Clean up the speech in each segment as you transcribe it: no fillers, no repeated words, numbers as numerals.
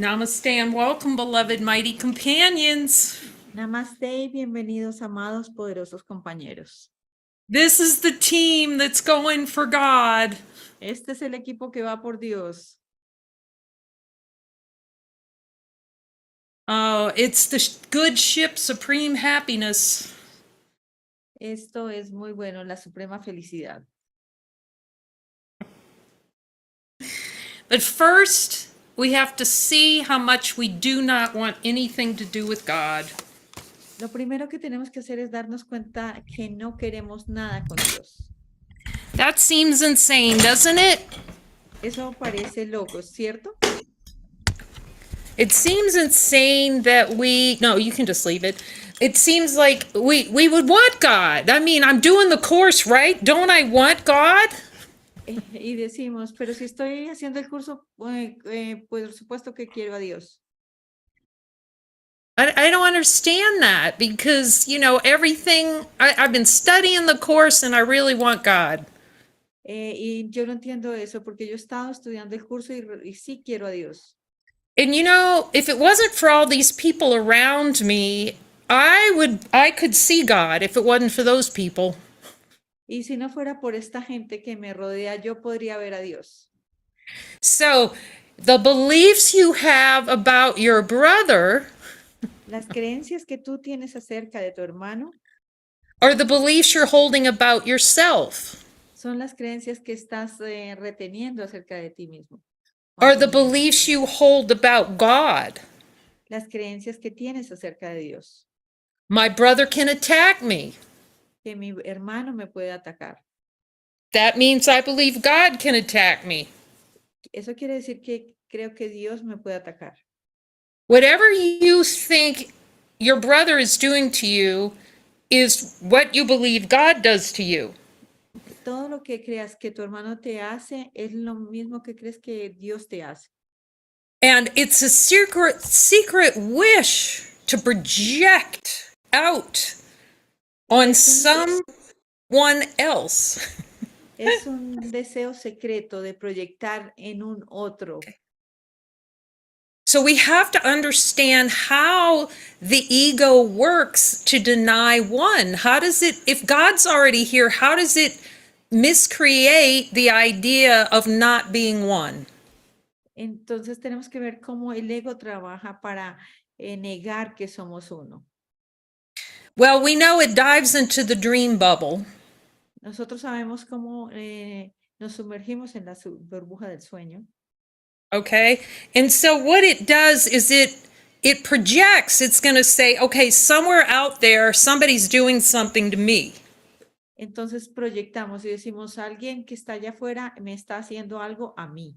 Namaste and welcome, beloved mighty companions. Namaste y bienvenidos, amados, poderosos compañeros. This is the team that's going for God. Este es el equipo que va por Dios. Oh, it's the good ship, Supreme Happiness. Esto es muy bueno, la suprema felicidad. But first, we have to see how much we do not want anything to do with God. Lo primero que tenemos que hacer es darnos cuenta que no queremos nada con Dios. That seems insane, doesn't it? Eso parece loco, ¿cierto? It seems insane that no, you can just leave it. It seems like we would want God. I mean, I'm doing the course, right? Don't I want God? Y decimos, pero si estoy haciendo el curso, pues por supuesto que quiero a Dios. I don't understand that because, everything, I've been studying the course and I really want God. Y yo no entiendo eso porque yo he estado estudiando el curso y sí quiero a Dios. And if it wasn't for all these people around me, I could see God if it wasn't for those people. Y si no fuera por esta gente que me rodea, yo podría ver a Dios. So, the beliefs you have about your brother, las creencias que tú tienes acerca de tu hermano, are the beliefs you're holding about yourself. Son las creencias que estás reteniendo acerca de ti mismo. Are the beliefs you hold about God. Las creencias que tienes acerca de Dios. My brother can attack me. Que mi hermano me puede atacar. That means I believe God can attack me. Eso quiere decir que creo que Dios me puede atacar. Whatever you think your brother is doing to you is what you believe God does to you. Todo lo que creas que tu hermano te hace es lo mismo que crees que Dios te hace. And it's a secret wish to project out on someone else. Es un deseo secreto de proyectar en un otro. So we have to understand how the ego works to deny one. How does it, if God's already here, how does it miscreate the idea of not being one? Entonces tenemos que ver cómo el ego trabaja para negar que somos uno. Well, we know it dives into the dream bubble. Nosotros sabemos cómo nos sumergimos en la burbuja del sueño. Okay, and so what it does is it projects. It's going to say, okay, somewhere out there, somebody's doing something to me. Entonces proyectamos y decimos, alguien que está allá afuera me está haciendo algo a mí.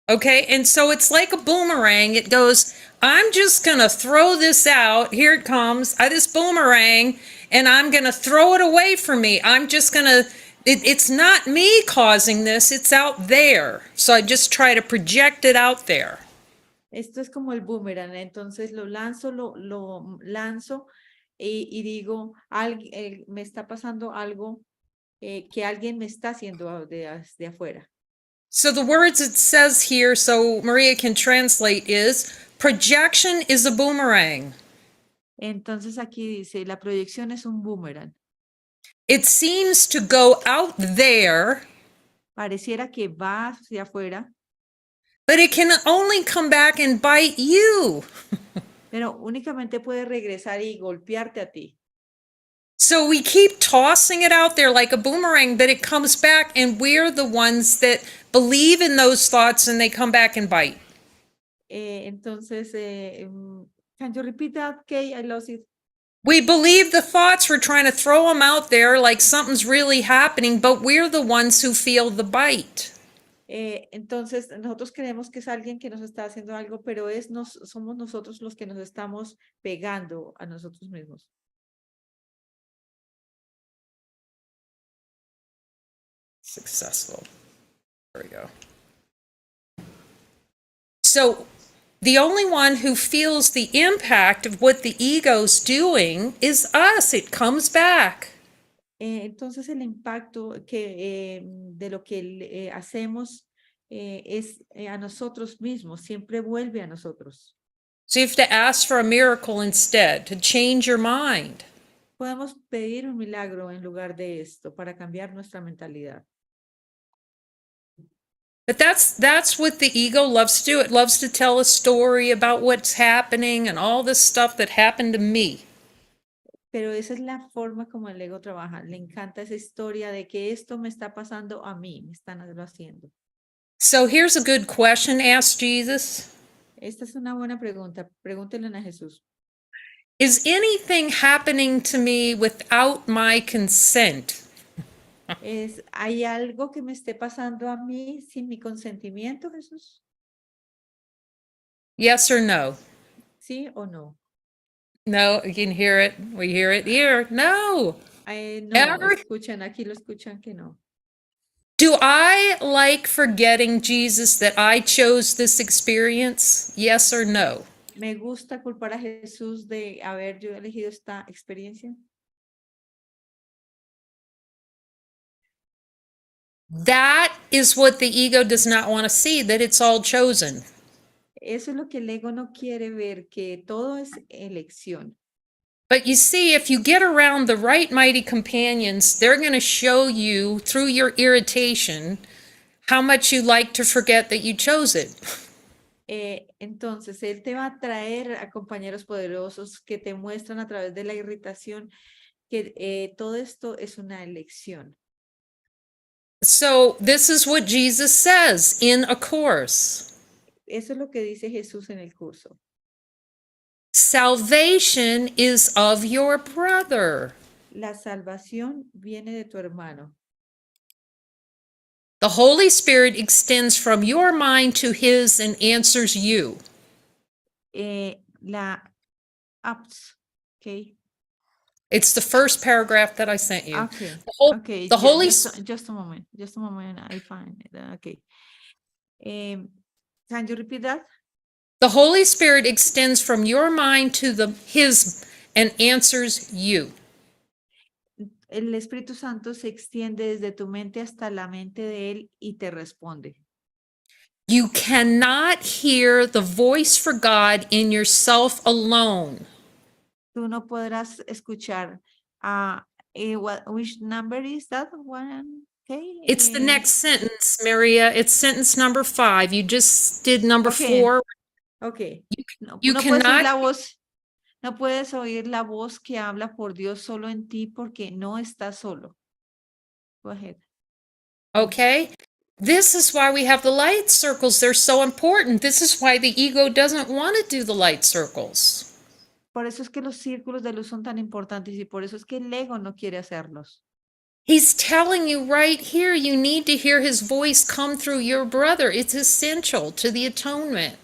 Okay, and so it's like a boomerang. It goes, I'm just going to throw this out. Here it comes, this boomerang, and I'm going to throw it away from me. I'm just going to, it's not me causing this, it's out there. So I just try to project it out there. Esto es como el boomerang, entonces lo lanzo y digo, me está pasando algo que alguien me está haciendo de afuera. So the words it says here, so Maria can translate, is projection is a boomerang. Entonces aquí dice, la proyección es un boomerang. It seems to go out there. Pareciera que va hacia afuera. But it can only come back and bite you. Pero únicamente puede regresar y golpearte a ti. So we keep tossing it out there like a boomerang, but it comes back and we're the ones that believe in those thoughts and they come back and bite. Entonces, can you repeat that, Kay? I lost it. We believe the thoughts, we're trying to throw them out there like something's really happening, but we're the ones who feel the bite. Entonces, nosotros creemos que es alguien que nos está haciendo algo, pero somos nosotros los que nos estamos pegando a nosotros mismos. Successful. There we go. So the only one who feels the impact of what the ego's doing is us. It comes back. Entonces el impacto de lo que hacemos es a nosotros mismos, siempre vuelve a nosotros. So you have to ask for a miracle instead to change your mind. Podemos pedir un milagro en lugar de esto para cambiar nuestra mentalidad. But that's what the ego loves to do. It loves to tell a story about what's happening and all this stuff that happened to me. Pero esa es la forma como el ego trabaja. Le encanta esa historia de que esto me está pasando a mí, me están haciendo. So here's a good question, asked Jesus. Esta es una buena pregunta. Pregúntenle a Jesús. Is anything happening to me without my consent? ¿Hay algo que me esté pasando a mí sin mi consentimiento, Jesús? Yes or no? ¿Sí o no? No, you can hear it. We hear it here. No. No, Ever? escuchan, aquí lo escuchan que no. Do I like forgetting, Jesus, that I chose this experience? Yes or no? ¿Me gusta culpar a Jesús de haber yo elegido esta experiencia? That is what the ego does not want to see, that it's all chosen. Eso es lo que el ego no quiere ver, que todo es elección. But you see, if you get around the right mighty companions, they're going to show you through your irritation how much you like to forget that you chose it. Entonces, él te va a traer a compañeros poderosos que te muestran a través de la irritación que todo esto es una elección. So this is what Jesus says in a course. Eso es lo que dice Jesús en el curso. Salvation is of your brother. La salvación viene de tu hermano. The Holy Spirit extends from your mind to his and answers you. Okay. It's the first paragraph that I sent you. Okay. Okay. The Holy just a moment. Just a moment. I find it. Okay. Can you repeat that? The Holy Spirit extends from your mind to his and answers you. El Espíritu Santo se extiende desde tu mente hasta la mente de él y te responde. You cannot hear the voice for God in yourself alone. Tú no podrás escuchar which number is that one? Okay. It's the next sentence, Maria. It's sentence number 5. You just did number 4. Okay. You no cannot. puedes oír la voz. No puedes oír la voz que habla por Dios solo en ti porque no estás solo. Go ahead. Okay. This is why we have the light circles. They're so important. This is why the ego doesn't want to do the light circles. Por eso es que los círculos de luz son tan importantes y por eso es que el ego no quiere hacerlos. He's telling you right here, you need to hear his voice come through your brother. It's essential to the atonement.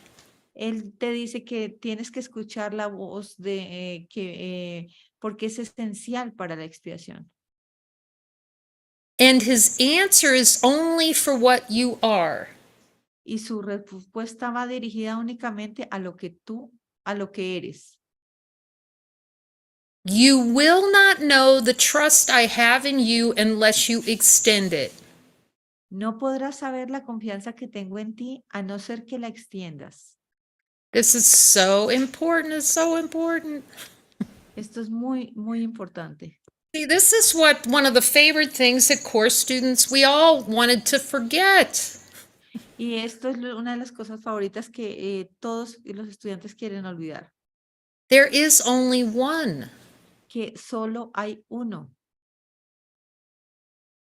Él te dice que tienes que escuchar la voz porque es esencial para la expiación. And his answer is only for what you are. Y su respuesta va dirigida únicamente a lo que eres. You will not know the trust I have in you unless you extend it. No podrás saber la confianza que tengo en ti a no ser que la extiendas. This is so important. It's so important. Esto es muy, muy importante. See, this is one of the favorite things that course students, we all wanted to forget. Y esto es una de las cosas favoritas que todos los estudiantes quieren olvidar. There is only one. Que solo hay uno.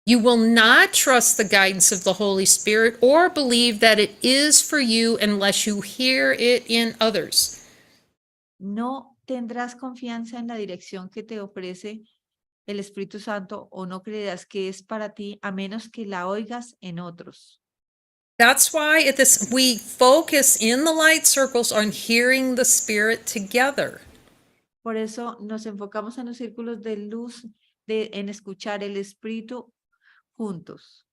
You will not trust the guidance of the Holy Spirit or believe that it is for you unless you hear it in others. No tendrás confianza en la dirección que te ofrece el Espíritu Santo o no creerás que es para ti a menos que la oigas en otros. That's why we focus in the light circles on hearing the Spirit together. Por eso nos enfocamos en los círculos de luz, en escuchar el Espíritu juntos.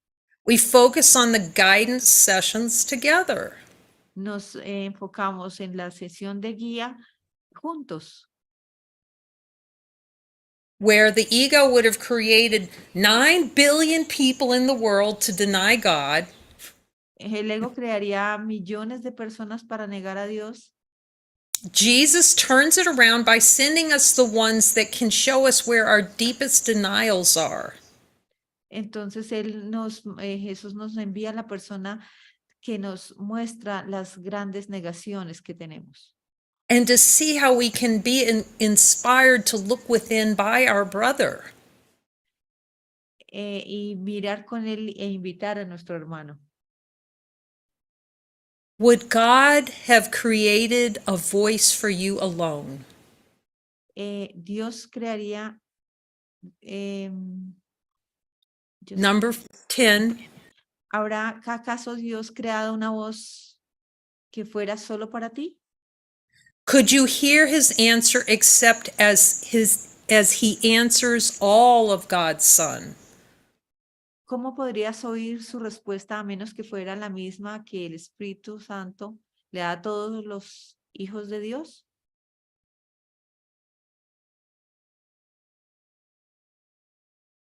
We focus on the guidance sessions together. Nos enfocamos en la sesión de guía juntos. Where the ego would have created 9 billion people in the world to deny God. El ego crearía millones de personas para negar a Dios. Jesus turns it around by sending us the ones that can show us where our deepest denials are. Entonces Jesús nos envía a la persona que nos muestra las grandes negaciones que tenemos. And to see how we can be inspired to look within by our brother. Y mirar con él e invitar a nuestro hermano. Would God have created a voice for you alone? Dios crearía. Number 10. ¿Habrá acaso Dios creado una voz que fuera solo para ti? Could you hear his answer except as he answers all of God's Son? ¿Cómo podrías oír su respuesta a menos que fuera la misma que el Espíritu Santo le da a todos los hijos de Dios?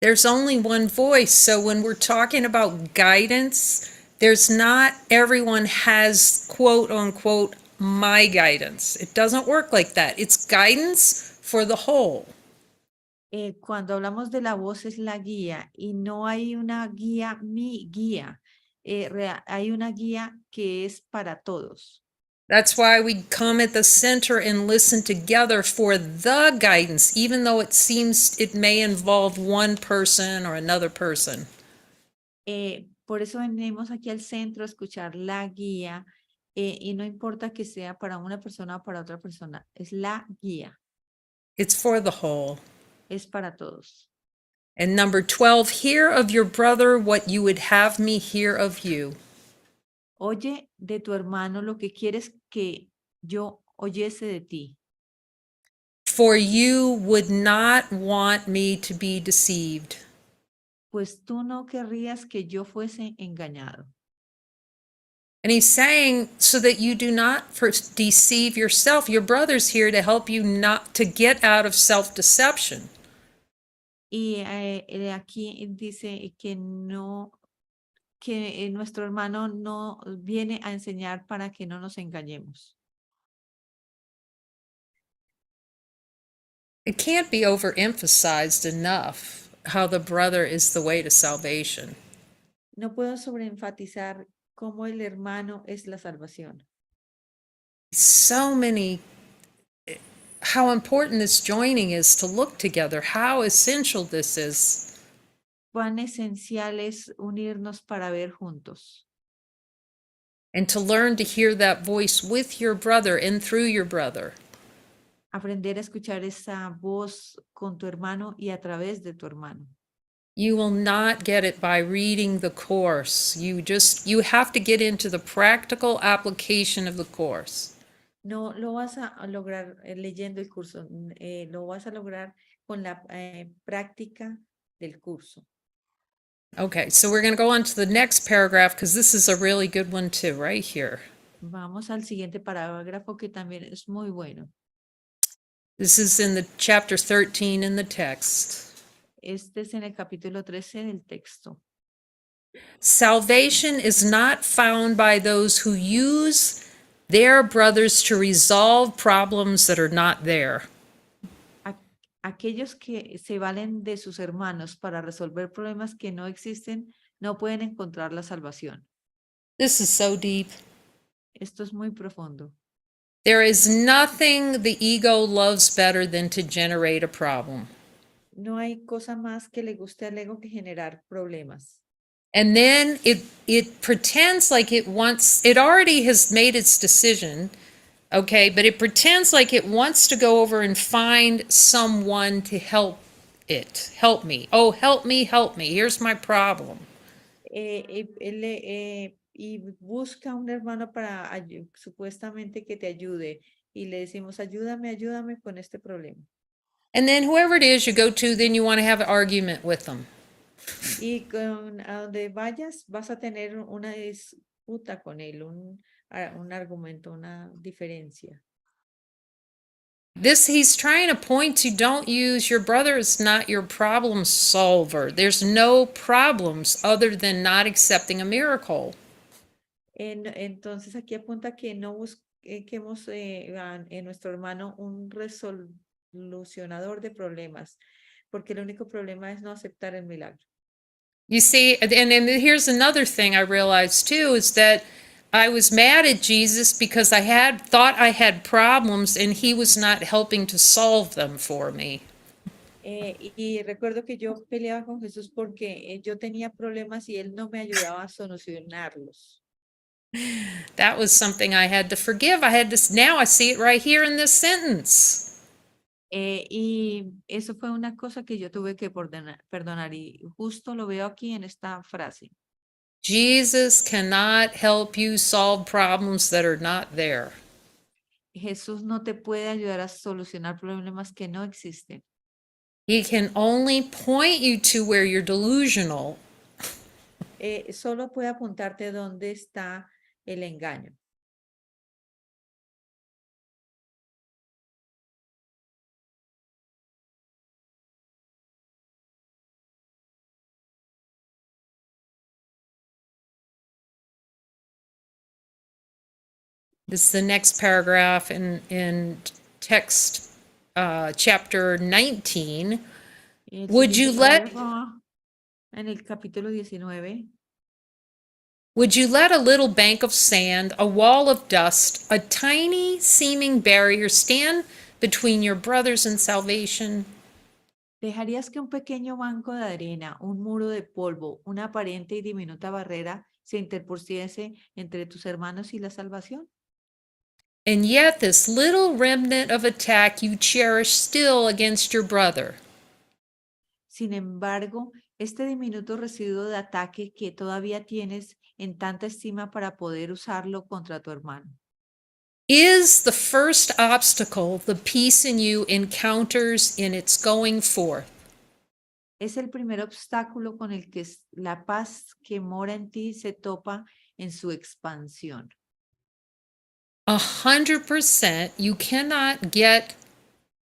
There's only one voice, so when we're talking about guidance, there's not everyone has quote unquote my guidance. It doesn't work like that. It's guidance for the whole. Cuando hablamos de la voz es la guía y no hay una guía, mi guía. Hay una guía que es para todos. That's why we come at the center and listen together for the guidance, even though it seems it may involve one person or another person. Por eso venimos aquí al centro a escuchar la guía y no importa que sea para una persona o para otra persona, es la guía. It's for the whole. Es para todos. And number 12, hear of your brother what you would have me hear of you. Oye de tu hermano lo que quieres que yo oyese de ti. For you would not want me to be deceived. Pues tú no querrías que yo fuese engañado. And he's saying so that you do not deceive yourself. Your brother's here to help you not to get out of self-deception. Y aquí dice que nuestro hermano no viene a enseñar para que no nos engañemos. It can't be overemphasized enough how the brother is the way to salvation. No puedo sobreenfatizar cómo el hermano es la salvación. How important this joining is to look together, how essential this is. Cuán esencial es unirnos para ver juntos. And to learn to hear that voice with your brother and through your brother. Aprender a escuchar esa voz con tu hermano y a través de tu hermano. You will not get it by reading the course. You have to get into the practical application of the course. No lo vas a lograr leyendo el curso, lo vas a lograr con la práctica del curso. Okay, so we're going to go on to the next paragraph because this is a really good one too, right here. Vamos al siguiente parágrafo que también es muy bueno. This is in the chapter 13 in the text. Este es en el capítulo 13 del texto. Salvation is not found by those who use their brothers to resolve problems that are not there. Aquellos que se valen de sus hermanos para resolver problemas que no existen, no pueden encontrar la salvación. This is so deep. Esto es muy profundo. There is nothing the ego loves better than to generate a problem. No hay cosa más que le guste al ego que generar problemas. And then it pretends like it already has made its decision, okay, but it pretends like it wants to go over and find someone to help me. Oh, help me, here's my problem. Y busca un hermano para supuestamente que te ayude. Y le decimos, ayúdame con este problema. And then whoever it is you go to, then you want to have an argument with them. Y a donde vayas vas a tener una disputa con él, un argumento, una diferencia. He's trying to point to, don't use your brother is not your problem solver. There's no problems other than not accepting a miracle. Entonces aquí apunta que no busquemos en nuestro hermano un resolucionador de problemas, porque el único problema es no aceptar el milagro. You see, and here's another thing I realized too is that I was mad at Jesus because I had thought I had problems and he was not helping to solve them for me. Y recuerdo que yo peleaba con Jesús porque yo tenía problemas y él no me ayudaba a solucionarlos. That was something I had to forgive. I had to, now I see it right here in this sentence. Y eso fue una cosa que yo tuve que perdonar y justo lo veo aquí en esta frase. Jesus cannot help you solve problems that are not there. Jesús no te puede ayudar a solucionar problemas que no existen. He can only point you to where you're delusional. Solo puede apuntarte dónde está el engaño. This is the next paragraph in text, chapter 19. El Would you siguiente let párrafo en el capítulo 19. Would you let a little bank of sand, a wall of dust, a tiny seeming barrier stand between your brothers and salvation? ¿Dejarías que un pequeño banco de arena, un muro de polvo, una aparente y diminuta barrera se interpusiese entre tus hermanos y la salvación? And yet this little remnant of attack you cherish still against your brother. Sin embargo, este diminuto residuo de ataque que todavía tienes en tanta estima para poder usarlo contra tu hermano. Is the first obstacle the peace in you encounters in its going forth? Es el primer obstáculo con el que la paz que mora en ti se topa en su expansión. 100%, you cannot get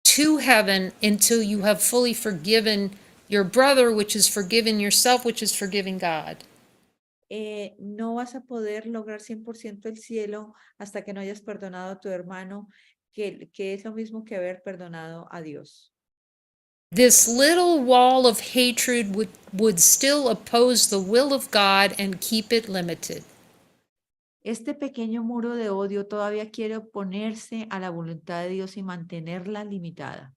to heaven until you have fully forgiven your brother, which is forgiven yourself, which is forgiving God. No vas a poder lograr 100% el cielo hasta que no hayas perdonado a tu hermano, que es lo mismo que haber perdonado a Dios. This little wall of hatred would still oppose the will of God and keep it limited. Este pequeño muro de odio todavía quiere oponerse a la voluntad de Dios y mantenerla limitada.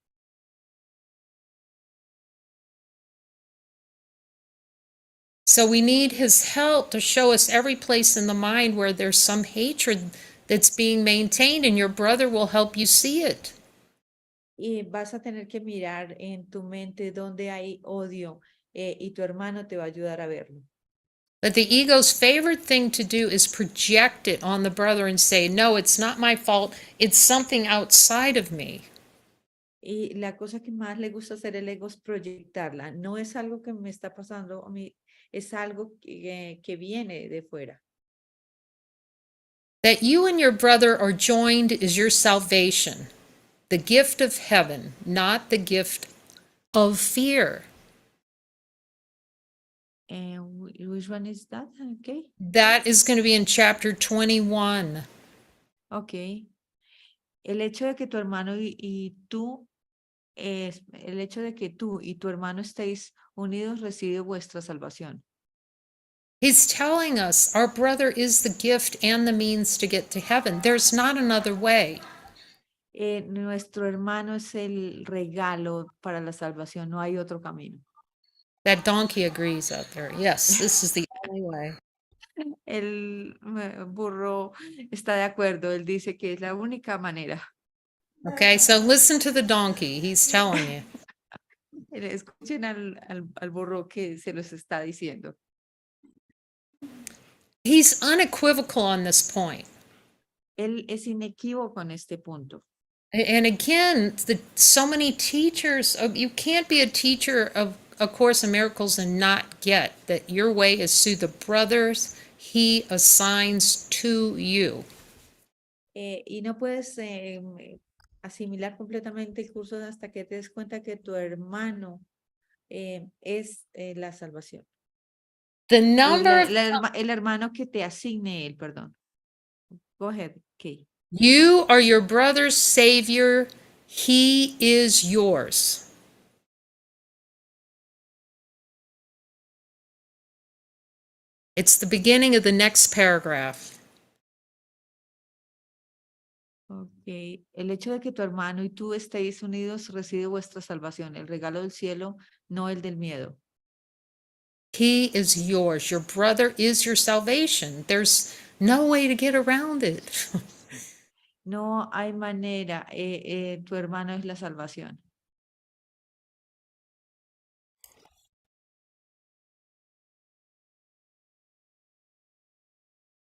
So we need his help to show us every place in the mind where there's some hatred that's being maintained, and your brother will help you see it. Y vas a tener que mirar en tu mente donde hay odio y tu hermano te va a ayudar a verlo. But the ego's favorite thing to do is project it on the brother and say, no, it's not my fault, it's something outside of me. Y la cosa que más le gusta hacer el ego es proyectarla. No es algo que me está pasando a mí, es algo que viene de fuera. That you and your brother are joined is your salvation, the gift of heaven, not the gift of fear. Which one is that? Okay. That is going to be in chapter 21. Ok. El hecho de que tu hermano y tú, el hecho de que tú y tu hermano estéis unidos recibe vuestra salvación. He's telling us our brother is the gift and the means to get to heaven. There's not another way. Nuestro hermano es el regalo para la salvación, no hay otro camino. That donkey agrees out there. Yes, this is the only way. El burro está de acuerdo, él dice que es la única manera. Okay, so listen to the donkey. He's telling you. Escuchen al burro que se los está diciendo. He's unequivocal on this point. Él es inequívoco en este punto. And again, so many teachers, you can't be a teacher of A Course in Miracles and not get that your way is through the brothers he assigns to you. Y no puedes asimilar completamente el curso hasta que te des cuenta que tu hermano es la salvación. The El, number of el hermano que te asigne él, perdón. Go ahead, Kay. you are your brother's savior, he is yours. It's the beginning of the next paragraph. Ok. El hecho de que tu hermano y tú estéis unidos recibe vuestra salvación, el regalo del cielo, no el del miedo. He is yours. Your brother is your salvation. There's no way to get around it. No hay manera, tu hermano es la salvación.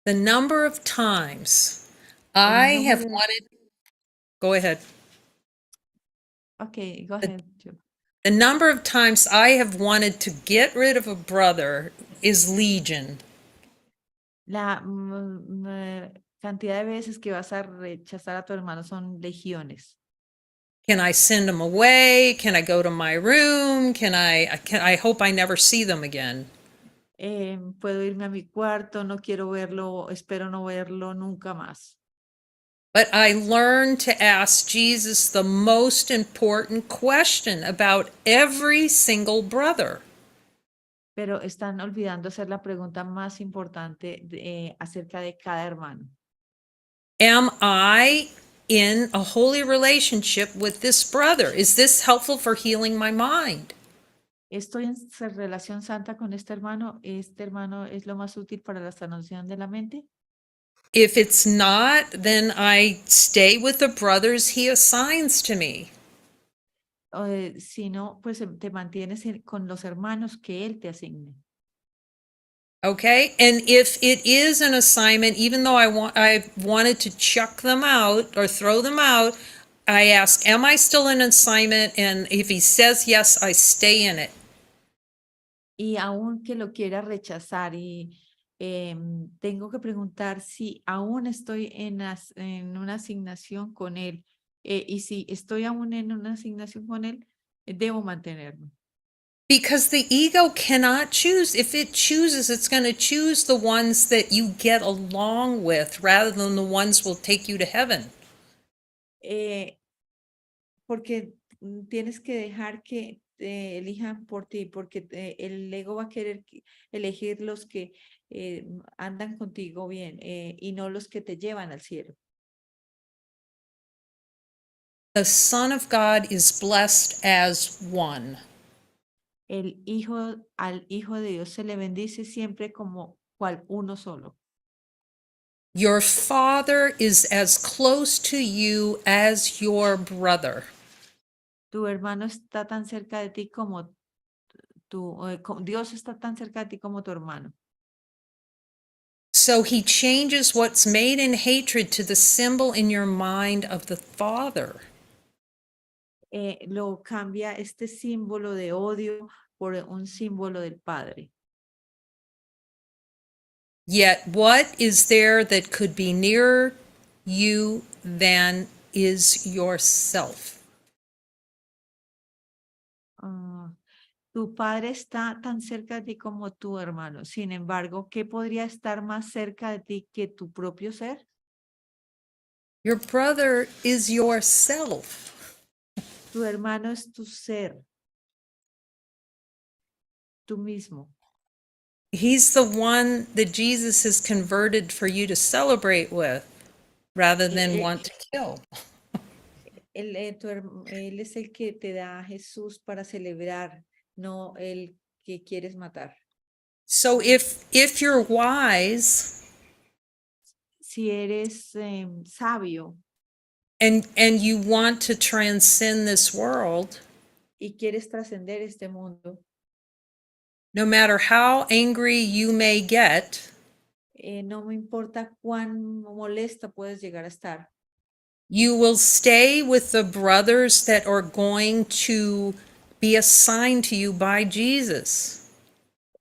The number of times El I have número, wanted, go ahead. ok, go The, ahead. the number of times I have wanted to get rid of a brother is legion. La cantidad de veces que vas a rechazar a tu hermano son legiones. Can I send them away? Can I go to my room? I hope I never see them again. Puedo irme a mi cuarto, no quiero verlo, espero no verlo nunca más. But I learned to ask Jesus the most important question about every single brother. Pero están olvidando hacer la pregunta más importante acerca de cada hermano. Am I in a holy relationship with this brother? Is this helpful for healing my mind? Estoy en relación santa con este hermano es lo más útil para la sanación de la mente. If it's not, then I stay with the brothers he assigns to me. Si no, pues te mantienes con los hermanos que él te asigne. Okay? And if it is an assignment, even though I wanted to chuck them out or throw them out, I ask, am I still in an assignment? And if he says yes, I stay in it. Y aun que lo quiera rechazar y tengo que preguntar si aún estoy en una asignación con él. Y si estoy aún en una asignación con él, debo mantenerme. Because the ego cannot choose. If it chooses, it's going to choose the ones that you get along with rather than the ones will take you to heaven. Porque tienes que dejar que te elijan por ti, porque el ego va a querer elegir los que andan contigo bien y no los que te llevan al cielo. The Son of God is blessed as one. Al Hijo de Dios se le bendice siempre como cual uno solo. Your Father is as close to you as your brother. Tu hermano está tan cerca de ti como Dios está tan cerca de ti como tu hermano. So he changes what's made in hatred to the symbol in your mind of the Father. Lo cambia este símbolo de odio por un símbolo del Padre. Yet, what is there that could be nearer you than is yourself? Tu padre está tan cerca de ti como tu hermano. Sin embargo, ¿qué podría estar más cerca de ti que tu propio ser? Your brother is yourself. Tu hermano es tu ser, tú mismo. He's the one that Jesus has converted for you to celebrate with rather than want to kill. Él es el que te da a Jesús para celebrar, no el que quieres matar. So if you're wise Si eres sabio and you want to transcend this world, y quieres trascender este mundo, no matter how angry you may get, no me importa cuán molesta puedes llegar a estar. you will stay with the brothers that are going to be assigned to you by Jesus.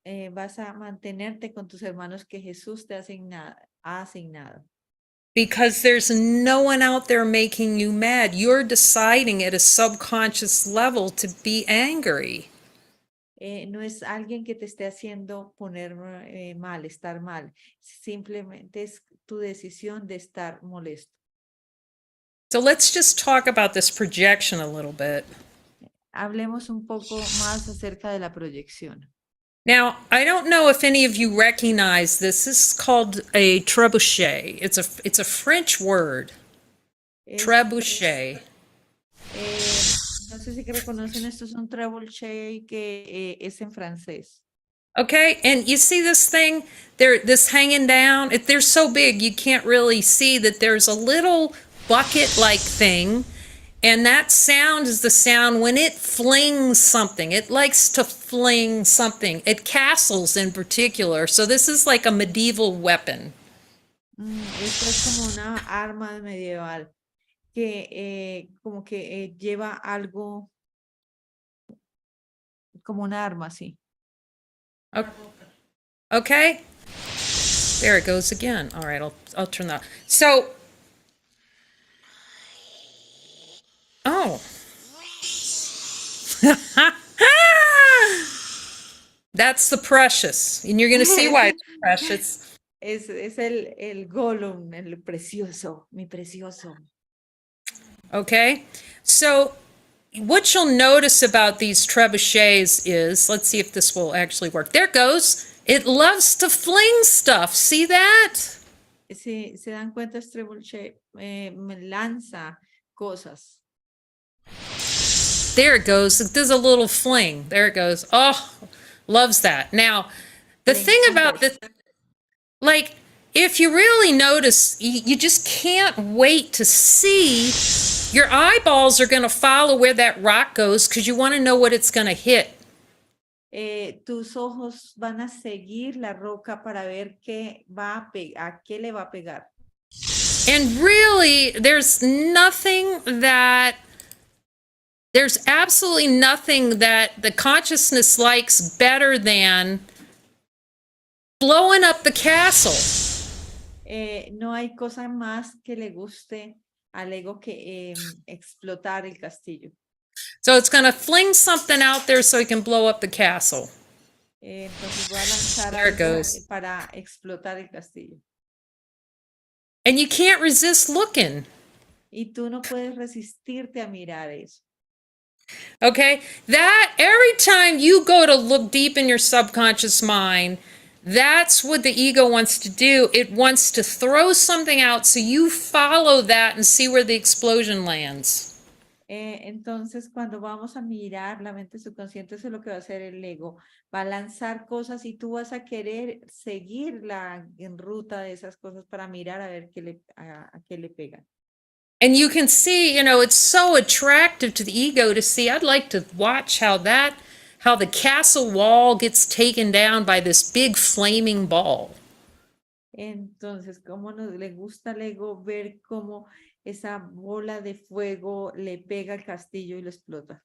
Vas a mantenerte con tus hermanos que Jesús te ha asignado. Because there's no one out there making you mad. You're deciding at a subconscious level to be angry. No es alguien que te esté haciendo poner mal, estar mal. Simplemente es tu decisión de estar molesto. So let's just talk about this projection a little bit. Hablemos un poco más acerca de la proyección. Now, I don't know if any of you recognize this. This is called a trebuchet. It's a French word. Es, Trebuchet. no sé si que reconocen, esto es un trebuchet que es en francés. Okay, and you see this thing? This hanging down. They're so big you can't really see that there's a little bucket-like thing, and that sound is the sound when it flings something. It likes to fling something. It castles in particular. So this is like a medieval weapon. Esto es como una arma medieval que como que lleva algo como una arma, sí. Okay? There it goes again. All right, I'll turn that. So, oh. That's the precious, and you're going to see why it's precious. Es el Gollum, el precioso, mi precioso. Okay? So, what you'll notice about these trebuchets is, let's see if this will actually work. There it goes. It loves to fling stuff. See that? Si se dan cuenta, este trebuchet me lanza cosas. There it goes. It does a little fling. There it goes. Oh, loves that. Now, the thing about this, like, if you really notice, you just can't wait to see. Your eyeballs are going to follow where that rock goes because you want to know what it's going to hit. Tus ojos van a seguir la roca para ver qué va a a qué le va a pegar. And really, there's absolutely nothing that the consciousness likes better than blowing up the castle. No hay cosa más que le guste al ego que explotar el castillo. So it's going to fling something out there so it can blow up the castle. Entonces voy a lanzar There it algo goes. para explotar el castillo. And you can't resist looking. Y tú no puedes resistirte a mirar eso. Okay? That every time you go to look deep in your subconscious mind, that's what the ego wants to do. It wants to throw something out so you follow that and see where the explosion lands. Entonces, cuando vamos a mirar la mente subconsciente, eso es lo que va a hacer el ego. Va a lanzar cosas y tú vas a querer seguir en ruta de esas cosas para mirar a ver a qué le pegan. And you can see, it's so attractive to the ego to see. I'd like to watch how the castle wall gets taken down by this big flaming ball. Entonces, cómo le gusta al ego ver cómo esa bola de fuego le pega al castillo y lo explota.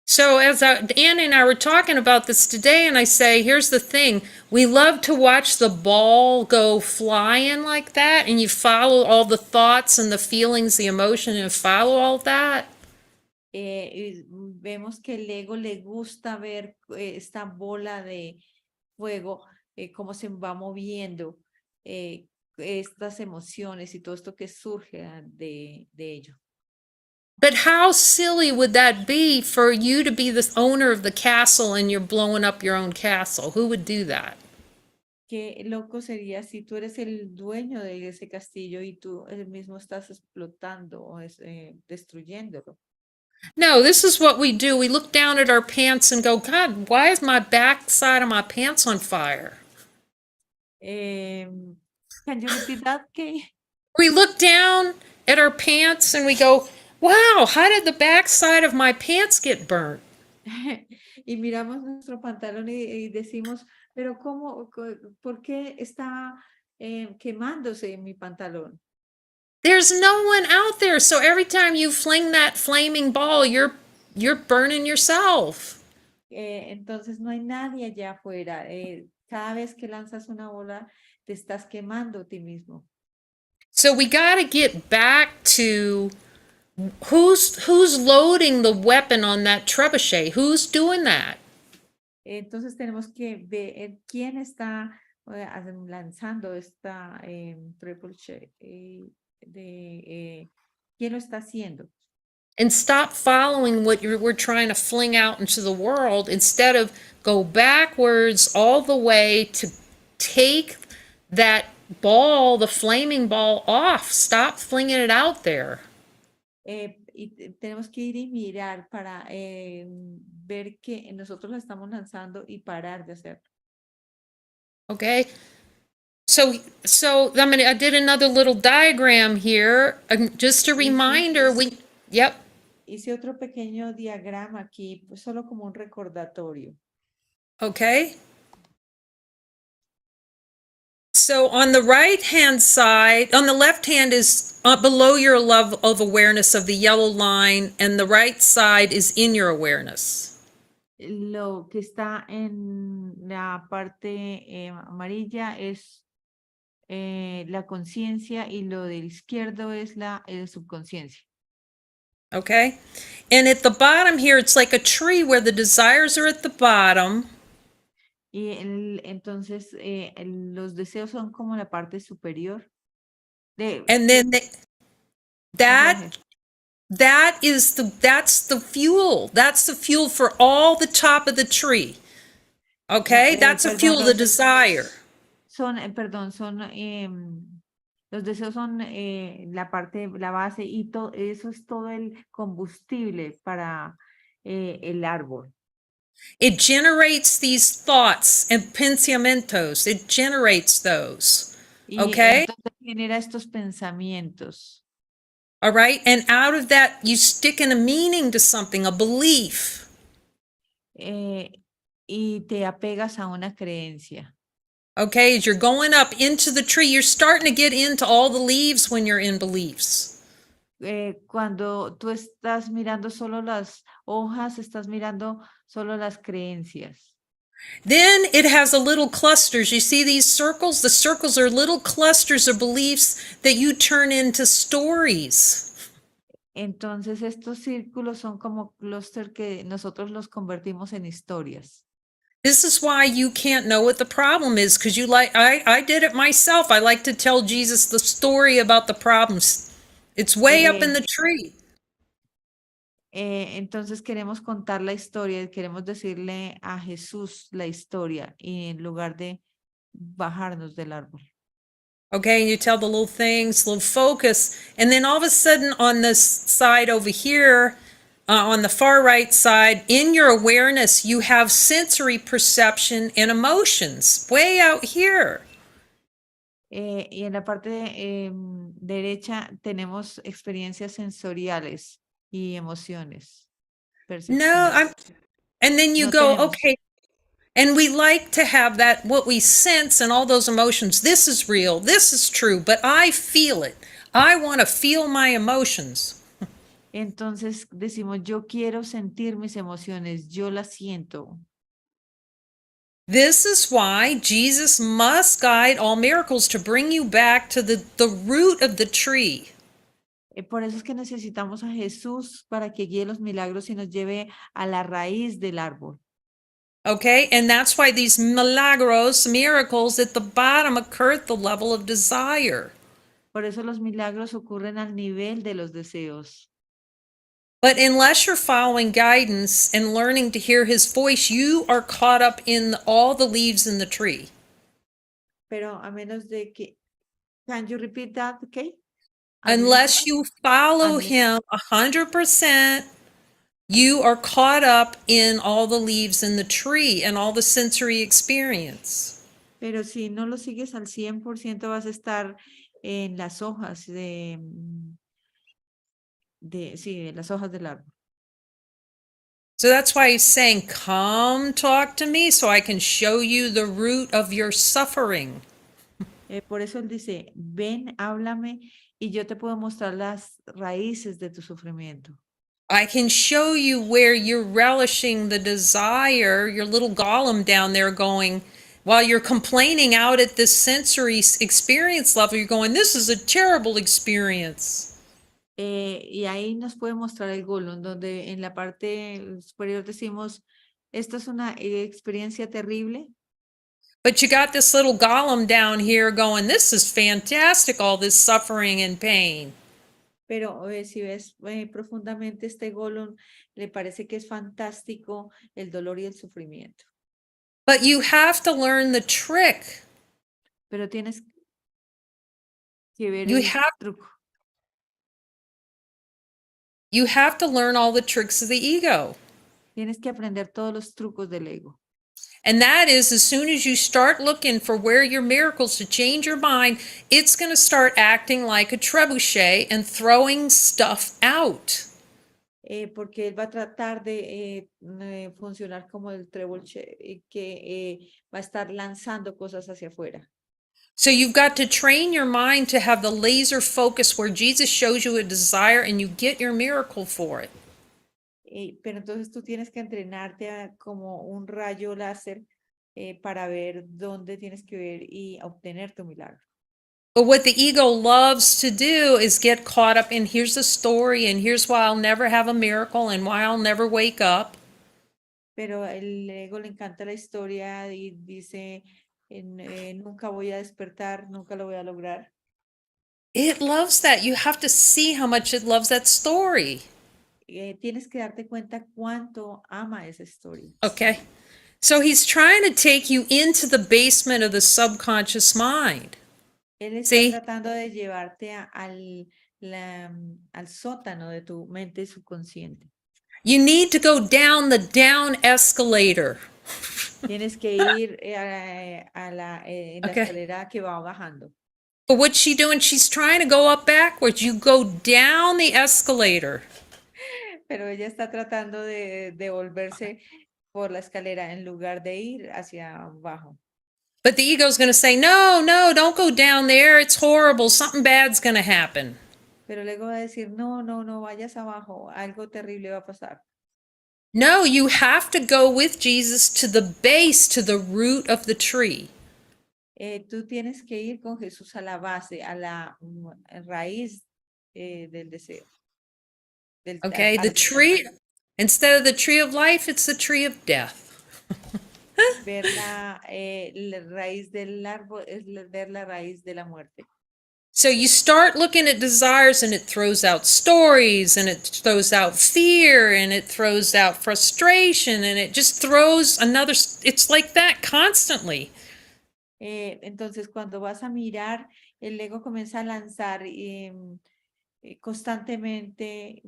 So Anna and I were talking about this today, and I say, here's the thing. We love to watch the ball go flying like that, and you follow all the thoughts and the feelings, the emotion, and follow all of that. Y vemos que el ego le gusta ver esta bola de fuego, cómo se va moviendo, estas emociones y todo esto que surge de ello. But how silly would that be for you to be the owner of the castle and you're blowing up your own castle? Who would do that? Qué loco sería si tú eres el dueño de ese castillo y tú mismo estás explotando o destruyéndolo. No, this is what we do. We look down at our pants and go, God, why is my backside of my pants on fire? Can you repeat that, Kay? We look down at our pants and we go, wow, how did the backside of my pants get burnt? Y miramos nuestro pantalón y decimos, pero ¿por qué está quemándose mi pantalón? There's no one out there. So every time you fling that flaming ball, you're burning yourself. Entonces no hay nadie allá afuera. Cada vez que lanzas una bola, te estás quemando a ti mismo. So we got to get back to who's loading the weapon on that trebuchet? Who's doing that? Entonces tenemos que ver quién está lanzando esta trebuchet, quién lo está haciendo. And stop following what we're trying to fling out into the world. Instead of go backwards all the way to take that ball, the flaming ball, off. Stop flinging it out there. Tenemos que ir y mirar para ver que nosotros la estamos lanzando y parar de hacerlo. Okay. So I did another little diagram here. Just a reminder. Yep. Hice otro pequeño diagrama aquí, pues solo como un recordatorio. Okay. So on the right-hand side, on the left hand is below your level of awareness of the yellow line, and the right side is in your awareness. Lo que está en la parte amarilla es la conciencia y lo del izquierdo es la subconsciencia. Okay? And at the bottom here, it's like a tree where the desires are at the bottom. Y entonces los deseos son como la parte superior. And then that's the fuel. That's the fuel for all the top of the tree. Okay? That's the fuel of the desire. Perdón, los deseos son la parte, la base y todo eso es todo el combustible para el árbol. It generates these thoughts and pensamientos. It generates those. Okay? Entonces genera estos pensamientos. All right? And out of that, you stick in a meaning to something, a belief. Y te apegas a una creencia. Okay? As you're going up into the tree, you're starting to get into all the leaves when you're in beliefs. Cuando tú estás mirando solo las hojas, estás mirando solo las creencias. Then it has a little clusters. You see these circles? The circles are little clusters of beliefs that you turn into stories. Entonces estos círculos son como clúster que nosotros los convertimos en historias. This is why you can't know what the problem is, because I did it myself. I like to tell Jesus the story about the problems. It's way up in the tree. Entonces queremos contar la historia, queremos decirle a Jesús la historia y en lugar de bajarnos del árbol. Okay, and you tell the little things, little focus, and then all of a sudden on this side over here, on the far right side, in your awareness, you have sensory perception and emotions way out here. Y en la parte derecha tenemos experiencias sensoriales y emociones. No, and then you go, tenemos. okay, and we like to have that, what we sense and all those emotions. This is real, this is true, but I feel it. I want to feel my emotions. Entonces decimos, yo quiero sentir mis emociones, yo las siento. This is why Jesus must guide all miracles to bring you back to the root of the tree. Por eso es que necesitamos a Jesús para que guíe los milagros y nos lleve a la raíz del árbol. Okay, and that's why these milagros, miracles at the bottom occur at the level of desire. Por eso los milagros ocurren al nivel de los deseos. But unless you're following guidance and learning to hear his voice, you are caught up in all the leaves in the tree. Pero a menos de que, can you repeat that, okay? Unless you follow him 100%, you are caught up in all the leaves in the tree and all the sensory experience. Pero si no lo sigues al 100%, vas a estar en las hojas de las hojas del árbol. So that's why he's saying, come talk to me so I can show you the root of your suffering. Por eso él dice, ven, háblame y yo te puedo mostrar las raíces de tu sufrimiento. I can show you where you're relishing the desire, your little golem down there going, while you're complaining out at this sensory experience level, you're going, this is a terrible experience. Y ahí nos puede mostrar el golem, donde en la parte superior decimos, Esto es una experiencia terrible, But you got this little golem down here going, this is fantastic, all this suffering and pain. pero si ves profundamente este Golem, le parece que es fantástico el dolor y el sufrimiento. But you have to learn the trick. Pero tienes que ver You el have truco. you have to learn all the tricks of the ego. Tienes que aprender todos los trucos del ego. And that is, as soon as you start looking for where your miracles to change your mind, it's going to start acting like a trebuchet and throwing stuff out. Porque él va a tratar de funcionar como el trebuchet, que va a estar lanzando cosas hacia afuera. So you've got to train your mind to have the laser focus where Jesus shows you a desire and you get your miracle for it. Pero entonces tú tienes que entrenarte como un rayo láser para ver dónde tienes que ver y obtener tu milagro. But what the ego loves to do is get caught up in here's a story and here's why I'll never have a miracle and why I'll never wake up. Pero el ego le encanta la historia y dice, nunca voy a despertar, nunca lo voy a lograr. It loves that. You have to see how much it loves that story. Tienes que darte cuenta cuánto ama esa historia. Okay. So he's trying to take you into the basement of the subconscious mind. Él está See? tratando de llevarte al sótano de tu mente subconsciente. You need to go down the down escalator. Tienes que ir en la Okay. escalera que va bajando. But what's she doing? She's trying to go up backwards. You go down the escalator. Pero ella está tratando de volverse por la escalera en lugar de ir hacia abajo. But the ego's going to say, no, no, don't go down there. It's horrible. Something bad's going to happen. Pero luego va a decir, no, no, no vayas abajo, algo terrible va a pasar. No, you have to go with Jesus to the base, to the root of the tree. Tú tienes que ir con Jesús a la base, a la raíz del deseo. Okay, the tree, instead of the tree of life, it's the tree of death. Ver la raíz del árbol es ver la raíz de la muerte. So you start looking at desires and it throws out stories and it throws out fear and it throws out frustration and it just throws another, it's like that constantly. Entonces, cuando vas a mirar, el ego comienza a lanzar constantemente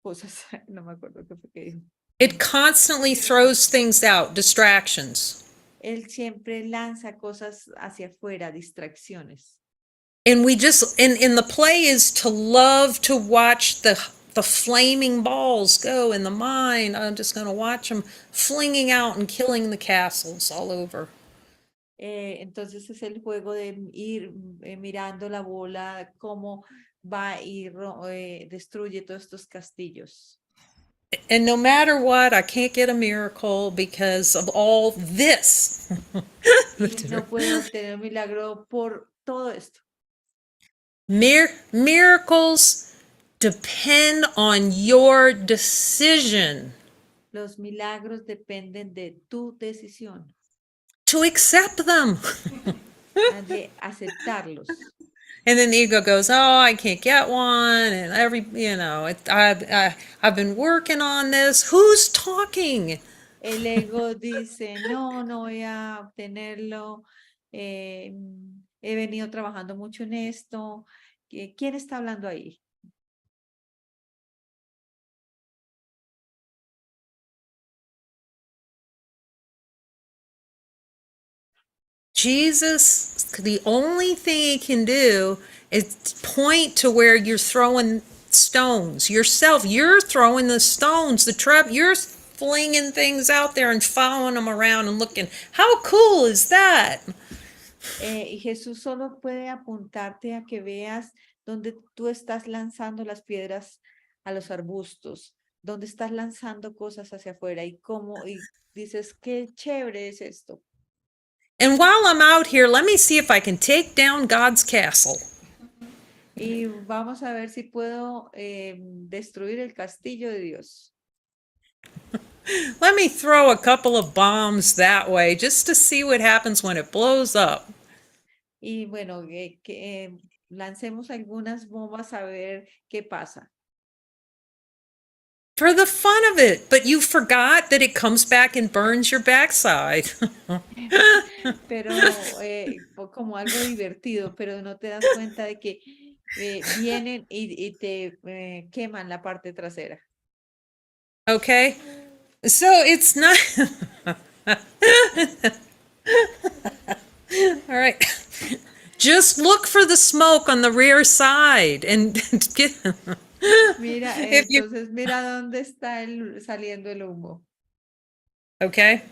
cosas, no me acuerdo qué fue que dijo. It constantly throws things out, distractions. Él siempre lanza cosas hacia afuera, distracciones. And we just, and the play is to love to watch the flaming balls go in the mind. I'm just going to watch them flinging out and killing the castles all over. Entonces es el juego de ir mirando la bola, cómo va y destruye todos estos castillos. And no matter what, I can't get a miracle because of all this. Y no puedo obtener un milagro por todo esto. Miracles depend on your decision Los milagros dependen de tu decisión, to accept them. de aceptarlos. And then the ego goes, "Oh, I can't get one," and I've been working on this. Who's talking? El ego dice, no, no voy a obtenerlo. He venido trabajando mucho en esto. ¿Quién está hablando ahí? Jesus, the only thing he can do is point to where you're throwing stones. Yourself, you're throwing the stones, you're flinging things out there and following them around and looking. How cool is that? Jesús solo puede apuntarte a que veas dónde tú estás lanzando las piedras a los arbustos, dónde estás lanzando cosas hacia afuera y cómo, y dices, qué chévere es esto. And while I'm out here, let me see if I can take down God's castle. Y vamos a ver si puedo destruir el castillo de Dios. Let me throw a couple of bombs that way just to see what happens when it blows up. Y bueno, lancemos algunas bombas a ver qué pasa. For the fun of it, but you forgot that it comes back and burns your backside. Pero como algo divertido, pero no te das cuenta de que vienen y te queman la parte trasera. Okay? So it's not. All right. Just look for the smoke on the rear side and get. Mira, If you, entonces mira dónde está saliendo el humo. okay?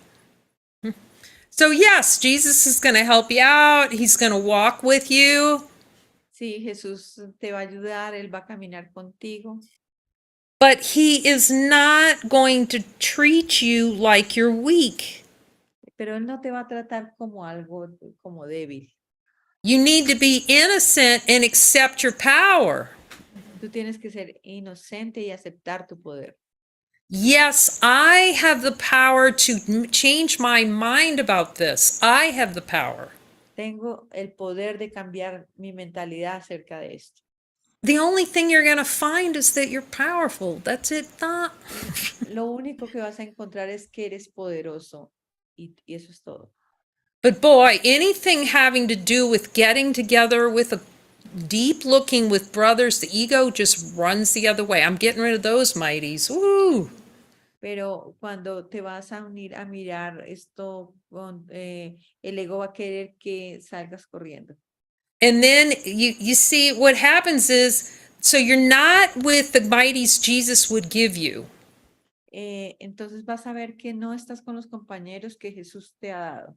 So, yes, Jesus is going to help you out. He's going to walk with you. Sí, Jesús te va a ayudar, Él va a caminar contigo, But he is not going to treat you like you're weak. pero Él no te va a tratar como algo como débil. You need to be innocent and accept your power. Tú tienes que ser inocente y aceptar tu poder. Yes, I have the power to change my mind about this. I have the power. Tengo el poder de cambiar mi mentalidad acerca de esto. The only thing you're going to find is that you're powerful. That's it. Lo único que vas a encontrar es que eres poderoso y eso es todo. But boy, anything having to do with getting together with a deep looking with brothers, the ego just runs the other way. I'm getting rid of those mighties. Woo! Pero cuando te vas a unir a mirar esto, el ego va a querer que salgas corriendo. And then you see what happens is, so you're not with the mighties Jesus would give you. Entonces vas a ver que no estás con los compañeros que Jesús te ha dado.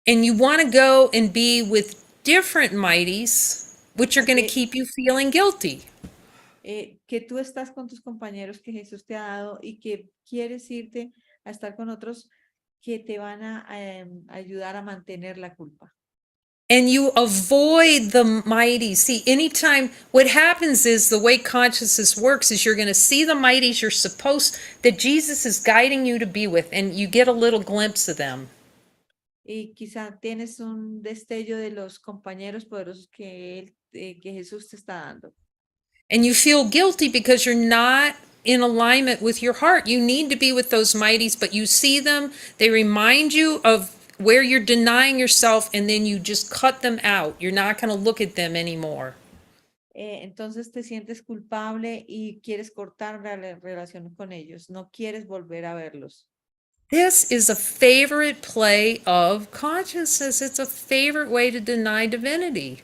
And you want to go and be with different mighties, which are going to Okay. keep you feeling guilty. Que tú estás con tus compañeros que Jesús te ha dado y que quieres irte a estar con otros que te van a ayudar a mantener la culpa. And you avoid the mighties. See, anytime what happens is the way consciousness works is you're going to see the mighties you're supposed, that Jesus is guiding you to be with, and you get a little glimpse of them. Y quizá tienes un destello de los compañeros poderosos que Jesús te está dando. And you feel guilty because you're not in alignment with your heart. You need to be with those mighties, but you see them, they remind you of where you're denying yourself, and then you just cut them out. You're not going to look at them anymore. Entonces te sientes culpable y quieres cortar la relación con ellos. No quieres volver a verlos. This is a favorite play of consciousness. It's a favorite way to deny divinity.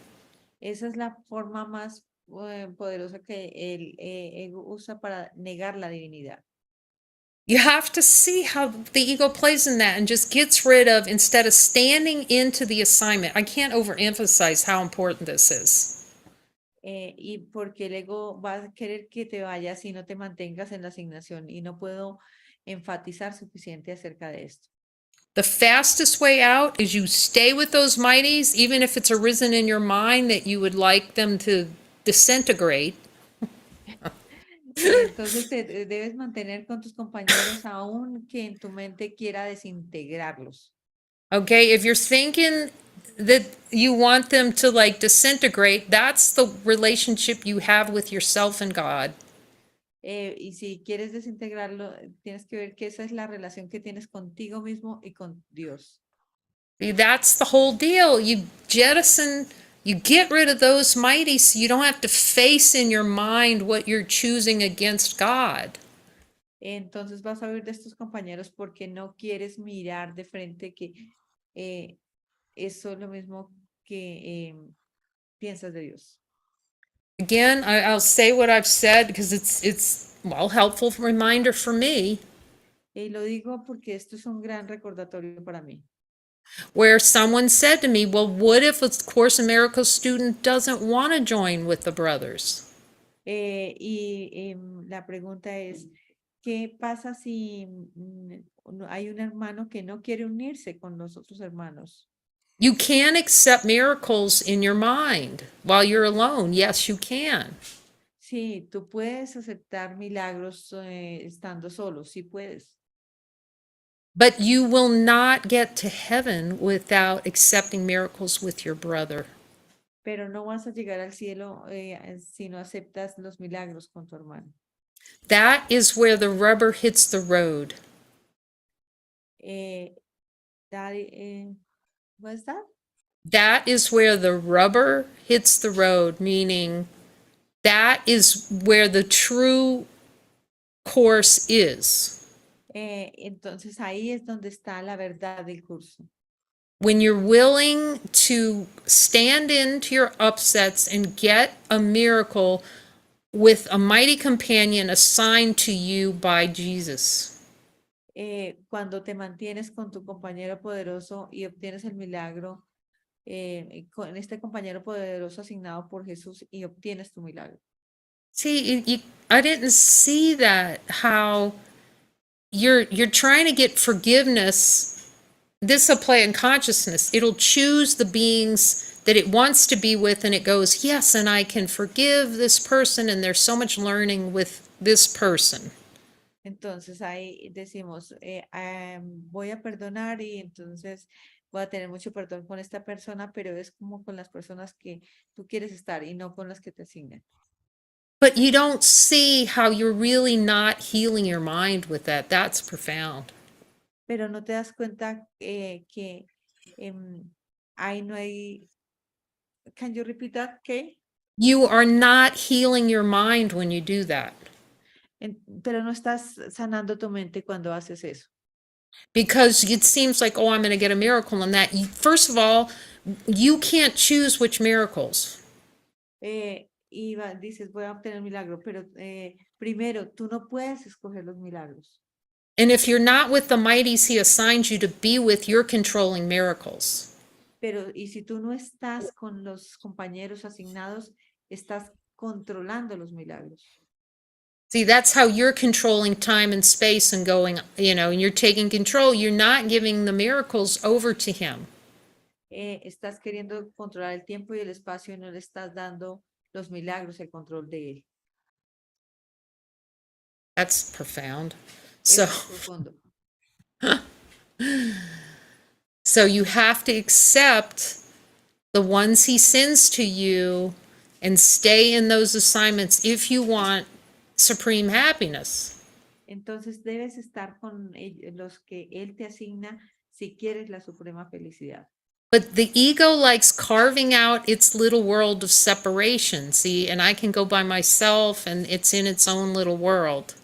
Esa es la forma más poderosa que el ego usa para negar la divinidad. You have to see how the ego plays in that and just gets rid of, instead of standing into the assignment. I can't overemphasize how important this is. Y porque el ego va a querer que te vayas y no te mantengas en la asignación y no puedo enfatizar suficiente acerca de esto. The fastest way out is you stay with those mighties, even if it's arisen in your mind that you would like them to disintegrate. Entonces te debes mantener con tus compañeros aun que en tu mente quiera desintegrarlos. Okay, if you're thinking that you want them to like disintegrate, that's the relationship you have with yourself and God. Y si quieres desintegrarlo, tienes que ver que esa es la relación que tienes contigo mismo y con Dios. That's the whole deal. You jettison, you get rid of those mighties so you don't have to face in your mind what you're choosing against God. Entonces vas a ver de estos compañeros porque no quieres mirar de frente que eso es lo mismo que piensas de Dios. Again, I'll say what I've said because it's well, helpful reminder for me. Y lo digo porque esto es un gran recordatorio para mí. Where someone said to me, well, what if a Course in Miracles student doesn't want to join with the brothers? La pregunta es, ¿qué pasa si hay un hermano que no quiere unirse con los otros hermanos? You can accept miracles in your mind while you're alone. Yes, you can. Sí, tú puedes aceptar milagros estando solo, sí puedes, But you will not get to heaven without accepting miracles with your brother. pero no vas a llegar al cielo si no aceptas los milagros con tu hermano. That is where the rubber hits the road. Eh, Daddy, what's that? That is where the rubber hits the road, meaning that is where the true course is. Entonces ahí es donde está la verdad del curso. When you're willing to stand into your upsets and get a miracle with a mighty companion assigned to you by Jesus. Cuando te mantienes con tu compañero poderoso y obtienes el milagro, con este compañero poderoso asignado por Jesús y obtienes tu milagro. See, I didn't see that, how you're trying to get forgiveness. This will play in consciousness. It'll choose the beings that it wants to be with, and it goes, yes, and I can forgive this person, and there's so much learning with this person. Entonces ahí decimos, voy a perdonar y entonces voy a tener mucho perdón con esta persona, pero es como con las personas que tú quieres estar y no con las que te asignan. But you don't see how you're really not healing your mind with that. That's profound. Pero no te das cuenta que ahí no hay, can you repeat that, Kay? You are not healing your mind when you do that. Pero no estás sanando tu mente cuando haces eso. Because it seems like, oh, I'm going to get a miracle in that. First of all, you can't choose which miracles. Dices, voy a obtener milagro, pero primero, tú no puedes escoger los milagros. And if you're not with the mighties he assigns you to be with, you're controlling miracles. Pero, y si tú no estás con los compañeros asignados, estás controlando los milagros. See, that's how you're controlling time and space and going, and you're taking control. You're not giving the miracles over to him. Estás queriendo controlar el tiempo y el espacio y no le estás dando los milagros, el control de él. That's profound. Eso So, es profundo. so you have to accept the ones he sends to you and stay in those assignments if you want supreme happiness. Entonces debes estar con los que él te asigna si quieres la suprema felicidad. But the ego likes carving out its little world of separation, see, and I can go by myself and it's in its own little world.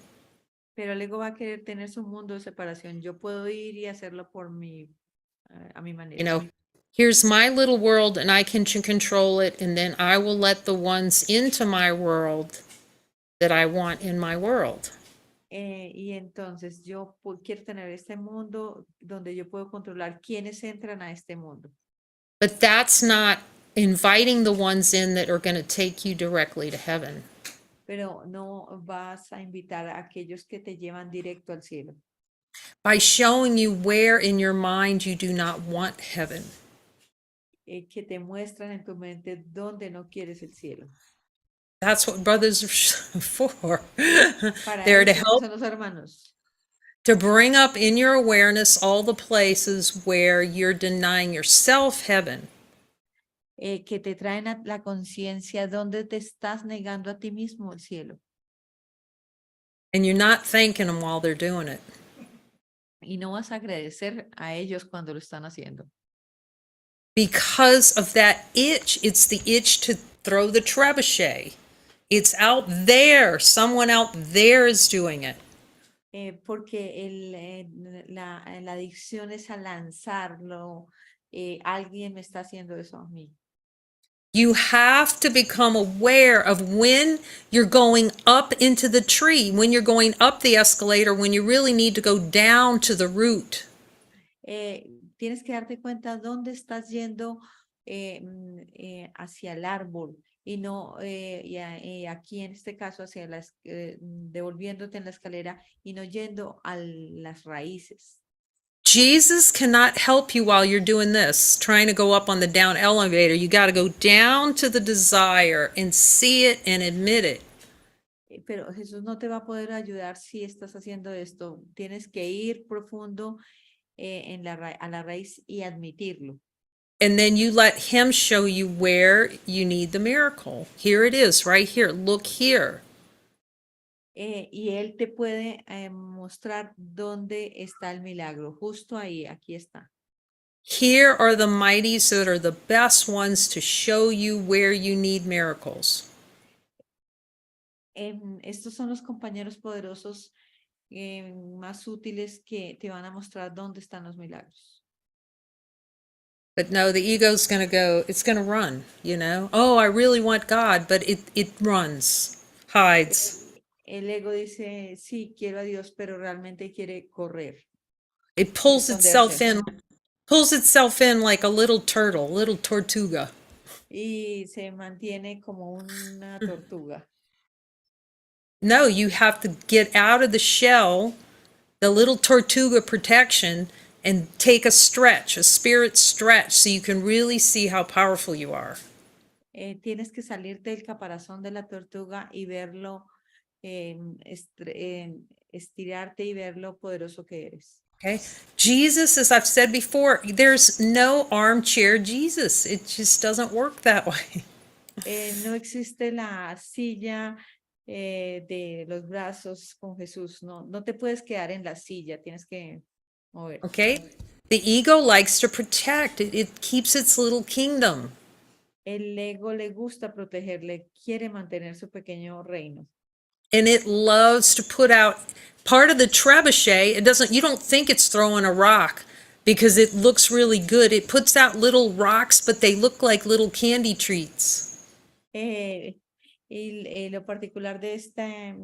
Pero el ego va a querer tener su mundo de separación. Yo puedo ir y hacerlo por a mi manera. Here's my little world and I can control it, and then I will let the ones into my world that I want in my world. Y entonces yo quiero tener este mundo donde yo puedo controlar quiénes entran a este mundo. But that's not inviting the ones in that are going to take you directly to heaven. Pero no vas a invitar a aquellos que te llevan directo al cielo. By showing you where in your mind you do not want heaven. Que te muestran en tu mente dónde no quieres el cielo. That's what brothers are for. Para They're to eso help, son los hermanos. to bring up in your awareness all the places where you're denying yourself heaven. Que te traen a la conciencia donde te estás negando a ti mismo el cielo. And you're not thanking them while they're doing it. Y no vas a agradecer a ellos cuando lo están haciendo. Because of that itch, it's the itch to throw the trebuchet. It's out there. Someone out there is doing it. Porque la adicción es a lanzarlo. Alguien me está haciendo eso a mí. You have to become aware of when you're going up into the tree, when you're going up the escalator, when you really need to go down to the root. Tienes que darte cuenta dónde estás yendo hacia el árbol y no aquí en este caso hacia devolviéndote en la escalera y no yendo a las raíces. Jesus cannot help you while you're doing this, trying to go up on the down elevator. You got to go down to the desire and see it and admit it. pero Jesús no te va a poder ayudar si estás haciendo esto. Tienes que ir profundo a la raíz y admitirlo. And then you let him show you where you need the miracle. Here it is, right here. Look here. Y Él te puede mostrar dónde está el milagro. Justo ahí, aquí está. Here are the mighties that are the best ones to show you where you need miracles. Estos son los compañeros poderosos más útiles que te van a mostrar dónde están los milagros. But no, the ego's going to go, it's going to run, you know? Oh, I really want God, but it runs, hides. El ego dice, sí, quiero a Dios, pero realmente quiere correr, It quiere pulls itself in like a little turtle, little tortuga. y se mantiene como una tortuga. No, you have to get out of the shell, the little tortuga protection, and take a stretch, a spirit stretch, so you can really see how powerful you are. Tienes que salirte del caparazón de la tortuga y verlo, estirarte y ver lo poderoso que eres. Okay. Jesus, as I've said before, there's no armchair Jesus. It just doesn't work that way. No existe la silla de los brazos con Jesús. No te puedes quedar en la silla, tienes que mover. Okay. The ego likes to protect. It keeps its little kingdom. El ego le gusta protegerle, quiere mantener su pequeño reino. And it loves to put out part of the trebuchet. You don't think it's throwing a rock because it looks really good. It puts out little rocks, but they look like little candy treats. Lo particular de este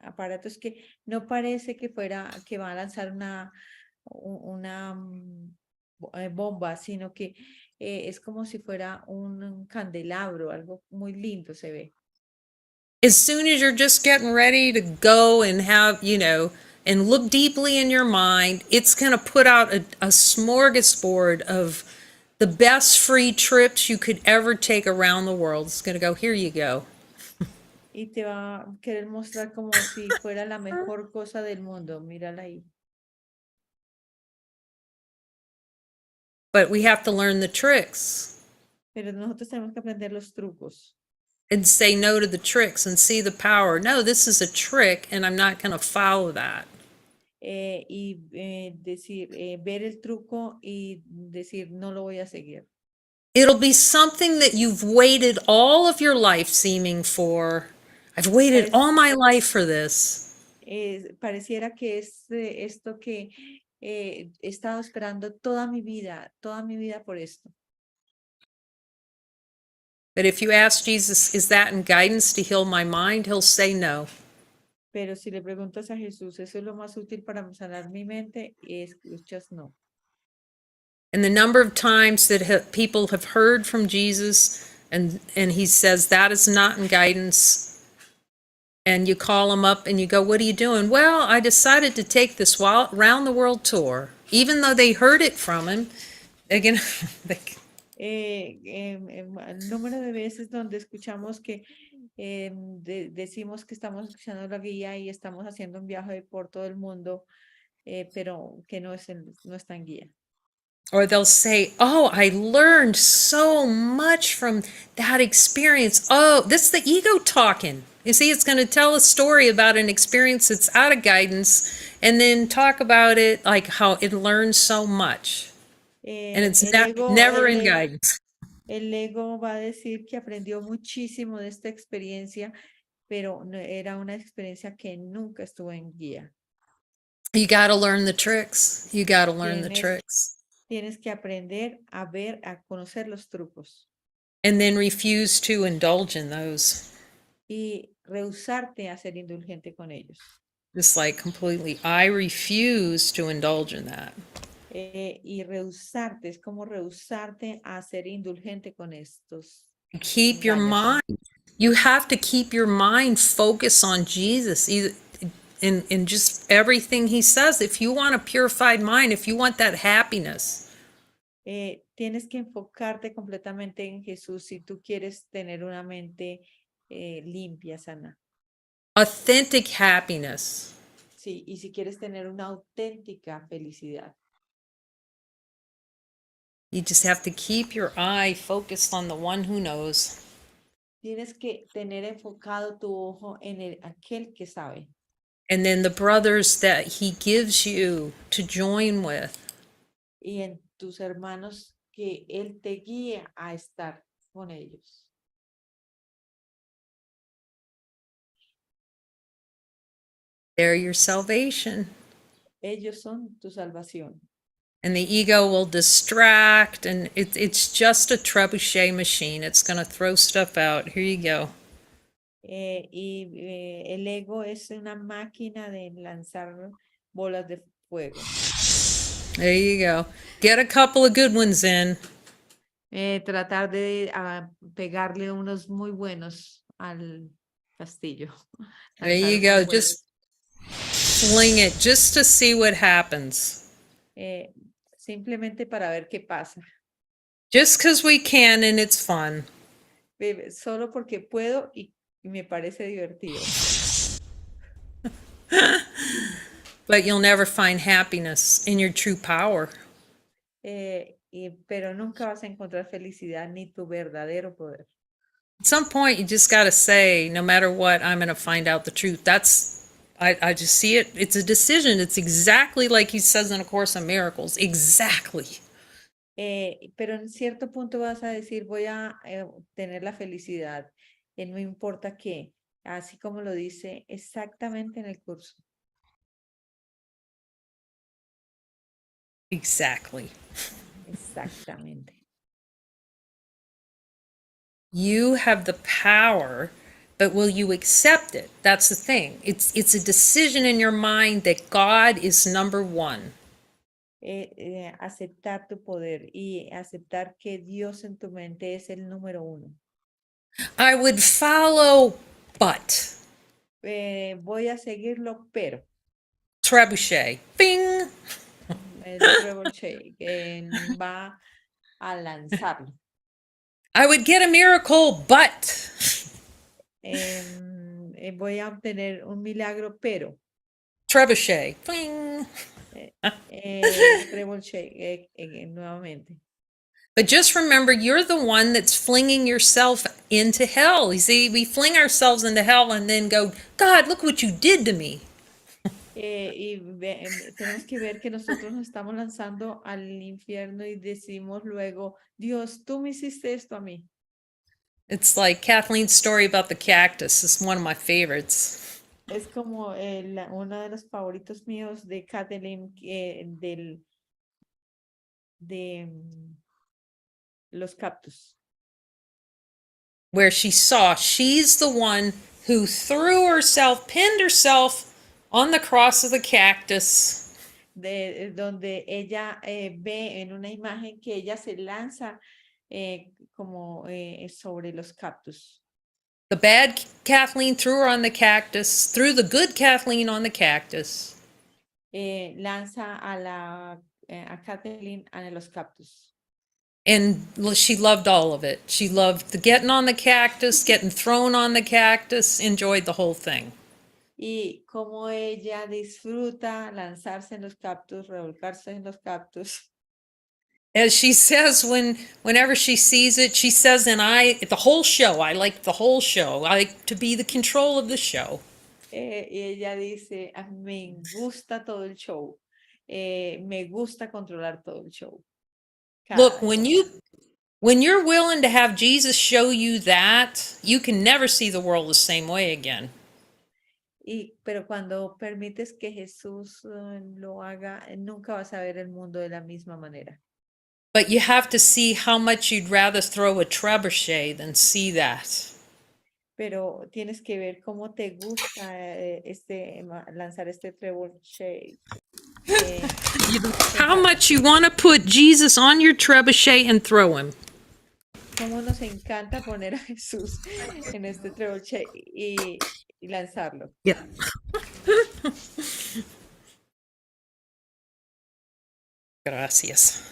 aparato es que no parece que va a lanzar una bomba, sino que es como si fuera un candelabro, algo muy lindo se ve. As soon as you're just getting ready to go and have, and look deeply in your mind, it's going to put out a smorgasbord of the best free trips you could ever take around the world. It's going to go, here you go. Y te va a querer mostrar como si fuera la mejor cosa del mundo. Mírala ahí. But we have to learn the tricks. Pero nosotros tenemos que aprender los trucos. And say no to the tricks and see the power. No, this is a trick and I'm not going to follow that. Decir, ver el truco y decir, no lo voy a seguir. It'll be something that you've waited all of your life seeming for. I've waited all my life for this. Pareciera que es esto que he estado esperando toda mi vida por esto. But if you ask Jesus, is that in guidance to heal my mind? He'll say no. Pero si le preguntas a Jesús, ¿eso es lo más útil para sanar mi mente? Escuchas no. And the number of times that people have heard from Jesus and he says that is not in guidance, and you call him up and you go, what are you doing? Well, I decided to take this round the world tour. Even though they heard it from him, again, el número de veces donde escuchamos que decimos que estamos escuchando la guía y estamos haciendo un viaje por todo el mundo, pero que no está en guía. Or they'll say, oh, I learned so much from that experience. Oh, that's the ego talking. You see, it's going to tell a story about an experience that's out of guidance and then talk about it like how it learned so much. And it's never in guidance. El ego va a decir que aprendió muchísimo de esta experiencia, pero era una experiencia que nunca estuvo en guía. You got to learn the tricks. You got to learn the tricks. Tienes que aprender a ver, a conocer los trucos. And then refuse to indulge in those. Y rehusarte a ser indulgente con ellos. Just like completely, I refuse to indulge in that. Y rehusarte, es como rehusarte a ser indulgente con estos. Keep your mind. You have to keep your mind focused on Jesus in just everything he says. If you want a purified mind, if you want that happiness. Tienes que enfocarte completamente en Jesús si tú quieres tener una mente limpia, sana. Authentic happiness. Sí, y si quieres tener una auténtica felicidad, You just have to keep your eye focused on the one who knows. tienes que tener enfocado tu ojo en aquel que sabe And then the brothers that he gives you to join with. y en tus hermanos que él te guíe a estar con ellos. They're your salvation. Ellos son tu salvación. And the ego will distract, and it's just a trebuchet machine. It's going to throw stuff out. Here you go. El ego es una máquina de lanzar bolas de fuego. There you go. Get a couple of good ones in. Tratar de pegarle unos muy buenos al castillo. There you Lanzar go. unos buenos. Just fling it just to see what happens. Simplemente para ver qué pasa. Just because we can and it's fun. Solo porque puedo y me parece divertido. But you'll never find happiness in your true power. Pero nunca vas a encontrar felicidad ni tu verdadero poder. At some point, you just got to say, no matter what, I'm going to find out the truth. I just see it. It's a decision. It's exactly like he says in A Course in Miracles. Exactly. Pero en cierto punto vas a decir, voy a tener la felicidad. No importa qué. Así como lo dice exactamente en el curso. Exactly. Exactamente. You have the power, but will you accept it? That's the thing. It's a decision in your mind that God is number one. Aceptar tu poder y aceptar que Dios en tu mente es el número uno. I would follow, but. Voy a seguirlo, pero. Trebuchet. Bing! El trebuchet va a lanzarlo. I would get a miracle, but. Voy a obtener un milagro, pero. Trebuchet. Bing! Trebuchet nuevamente. But just remember, you're the one that's flinging yourself into hell. You see, we fling ourselves into hell and then go, God, look what you did to me. Tenemos que ver que nosotros nos estamos lanzando al infierno y decimos luego, Dios, tú me hiciste esto a mí. It's like Kathleen's story about the cactus. It's one of my favorites. Es como uno de los favoritos míos de Kathleen, de los cactus. Where she saw she's the one who threw herself, pinned herself on the cross of the cactus. Donde ella ve en una imagen que ella se lanza como sobre los cactus. The bad Kathleen threw her on the cactus, threw the good Kathleen on the cactus. Lanza a Kathleen en los cactus. And she loved all of it. She loved the getting on the cactus, getting thrown on the cactus, enjoyed the whole thing. Y como ella disfruta lanzarse en los cactus, revolcarse en los cactus. As she says, whenever she sees it, she says, and the whole show, I like the whole show. I like to be the control of the show. Y ella dice, me gusta todo el show. Me gusta controlar todo el show. Look, when you're willing to have Jesus show you that, you can never see the world the same way again. Pero cuando permites que Jesús lo haga, nunca vas a ver el mundo de la misma manera. But you have to see how much you'd rather throw a trebuchet than see that. Pero tienes que ver cómo te gusta lanzar este trebuchet. How much you want to put Jesus on your trebuchet and throw him. Cómo nos encanta poner a Jesús en este trebuchet y lanzarlo. Yeah. Gracias.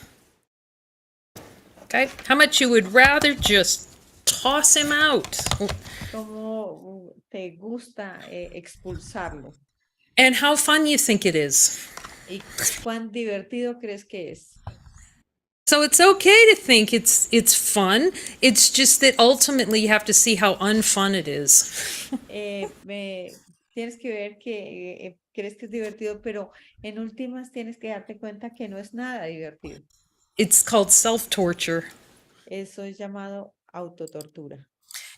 Okay, how much you would rather just toss him out. ¿Cómo te gusta expulsarlo? And how fun you think it is. ¿Y cuán divertido crees que es? So it's okay to think it's fun. It's just that ultimately you have to see how unfun it is. Tienes que ver que crees que es divertido, pero en últimas tienes que darte cuenta que no es nada divertido. It's called self-torture. Eso es llamado autotortura.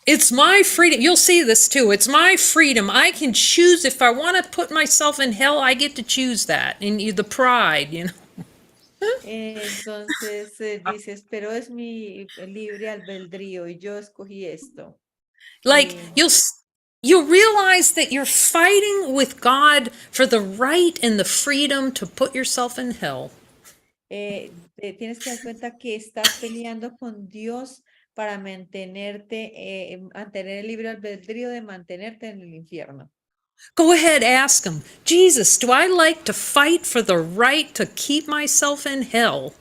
It's my freedom. You'll see this too. It's my freedom. I can choose if I want to put myself in hell, I get to choose that. And the pride, you know. Entonces dices, pero es mi libre albedrío y yo escogí esto. Like you'll realize that you're fighting with God for the right and the freedom to put yourself in hell. Tienes que dar cuenta que estás peleando con Dios para mantener el libre albedrío de mantenerte en el infierno. Go ahead, ask him, Jesus, do I like to fight for the right to keep myself in hell?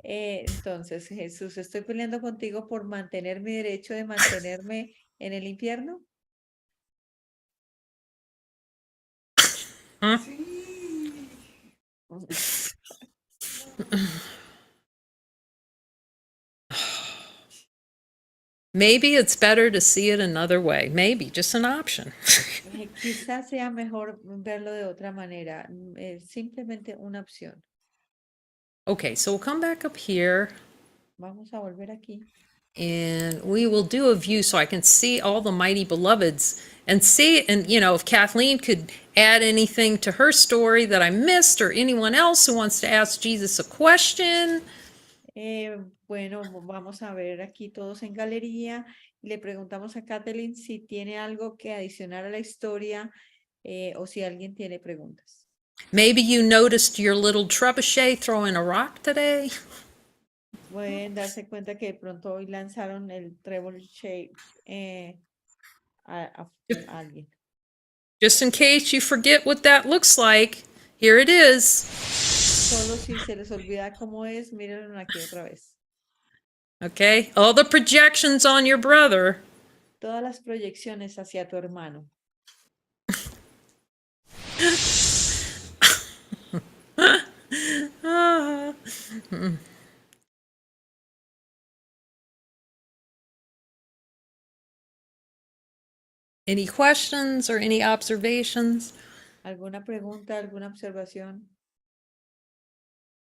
Entonces, Jesús, ¿estoy peleando contigo por mantener mi derecho de mantenerme en el infierno? Huh? Maybe it's better to see it another way. Maybe, just an option. Quizás sea mejor verlo de otra manera. Simplemente una opción. Okay, so we'll come back up here Vamos a volver aquí. and we will do a view so I can see all the mighty beloveds and see, and you know, if Kathleen could add anything to her story that I missed, or anyone else who wants to ask Jesus a question. Bueno, vamos a ver aquí todos en galería. Le preguntamos a Kathleen si tiene algo que adicionar a la historia o si alguien tiene preguntas. Maybe you noticed your little trebuchet throwing a rock today. Pueden darse cuenta que de pronto hoy lanzaron el trebuchet a alguien. Just in case you forget what that looks like, here it is. Solo si se les olvida cómo es, mírenlo aquí otra vez. Okay, all the projections on your brother. Todas las proyecciones hacia tu hermano. Any questions or any observations? ¿Alguna pregunta, alguna observación?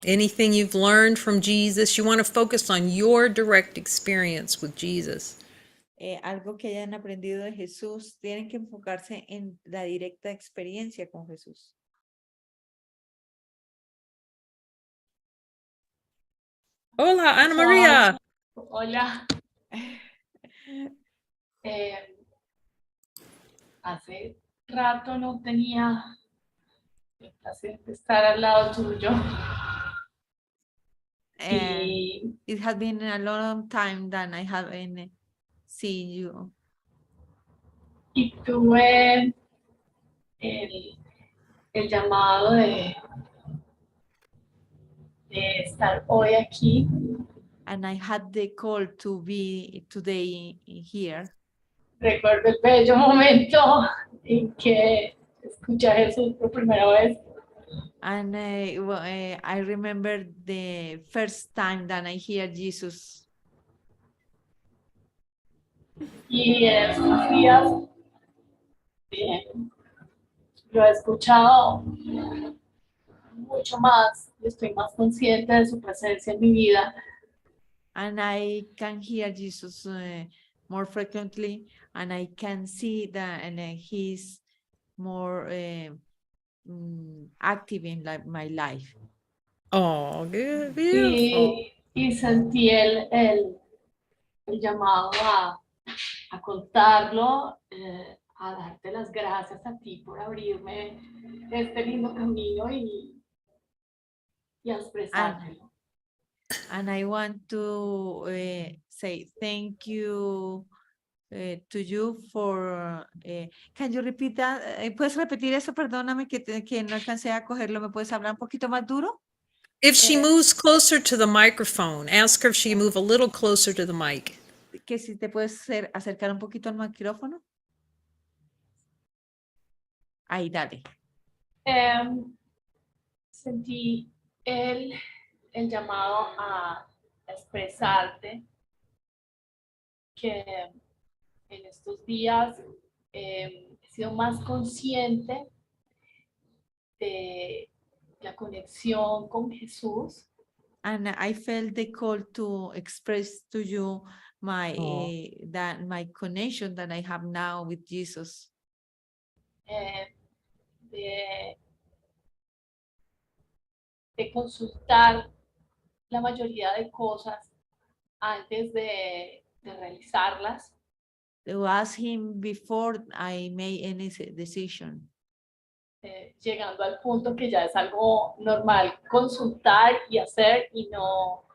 Anything you've learned from Jesus? You want to focus on your direct experience with Jesus. Algo que hayan aprendido de Jesús, tienen que enfocarse en la directa experiencia con Jesús. Hola, Ana María. Hola. Hace rato no tenía el placer de estar al lado tuyo. It has been a long time that I haven't seen you. Y tuve el llamado de estar hoy aquí. And I had the call to be today here. Recuerdo el bello momento en que escuché a Jesús por primera vez. And I remember the first time that I hear Jesus. Y en estos días lo he escuchado mucho más, estoy más consciente de su presencia en mi vida. And I can hear Jesus more frequently, and I can see that he's more active in my life. Oh, good, beautiful. Y sentí el llamado a contarlo, a darte las gracias a ti por abrirme este lindo camino y a expresártelo. And I want to say thank you to you for. Can you repeat that? ¿Puedes repetir eso? Perdóname que no alcancé a cogerlo. ¿Me puedes hablar un poquito más duro? If she moves closer to the microphone, ask her if she can move a little closer to the mic. que si te puedes acercar un poquito al micrófono. Ahí, dale. Sentí el llamado a expresarte que en estos días he sido más consciente de la conexión con Jesús. And I felt the call to express to you my my connection that I have now with Jesus. De consultar la mayoría de cosas antes de realizarlas. To ask him before I made any decision. Llegando al punto que ya es algo normal consultar y hacer y no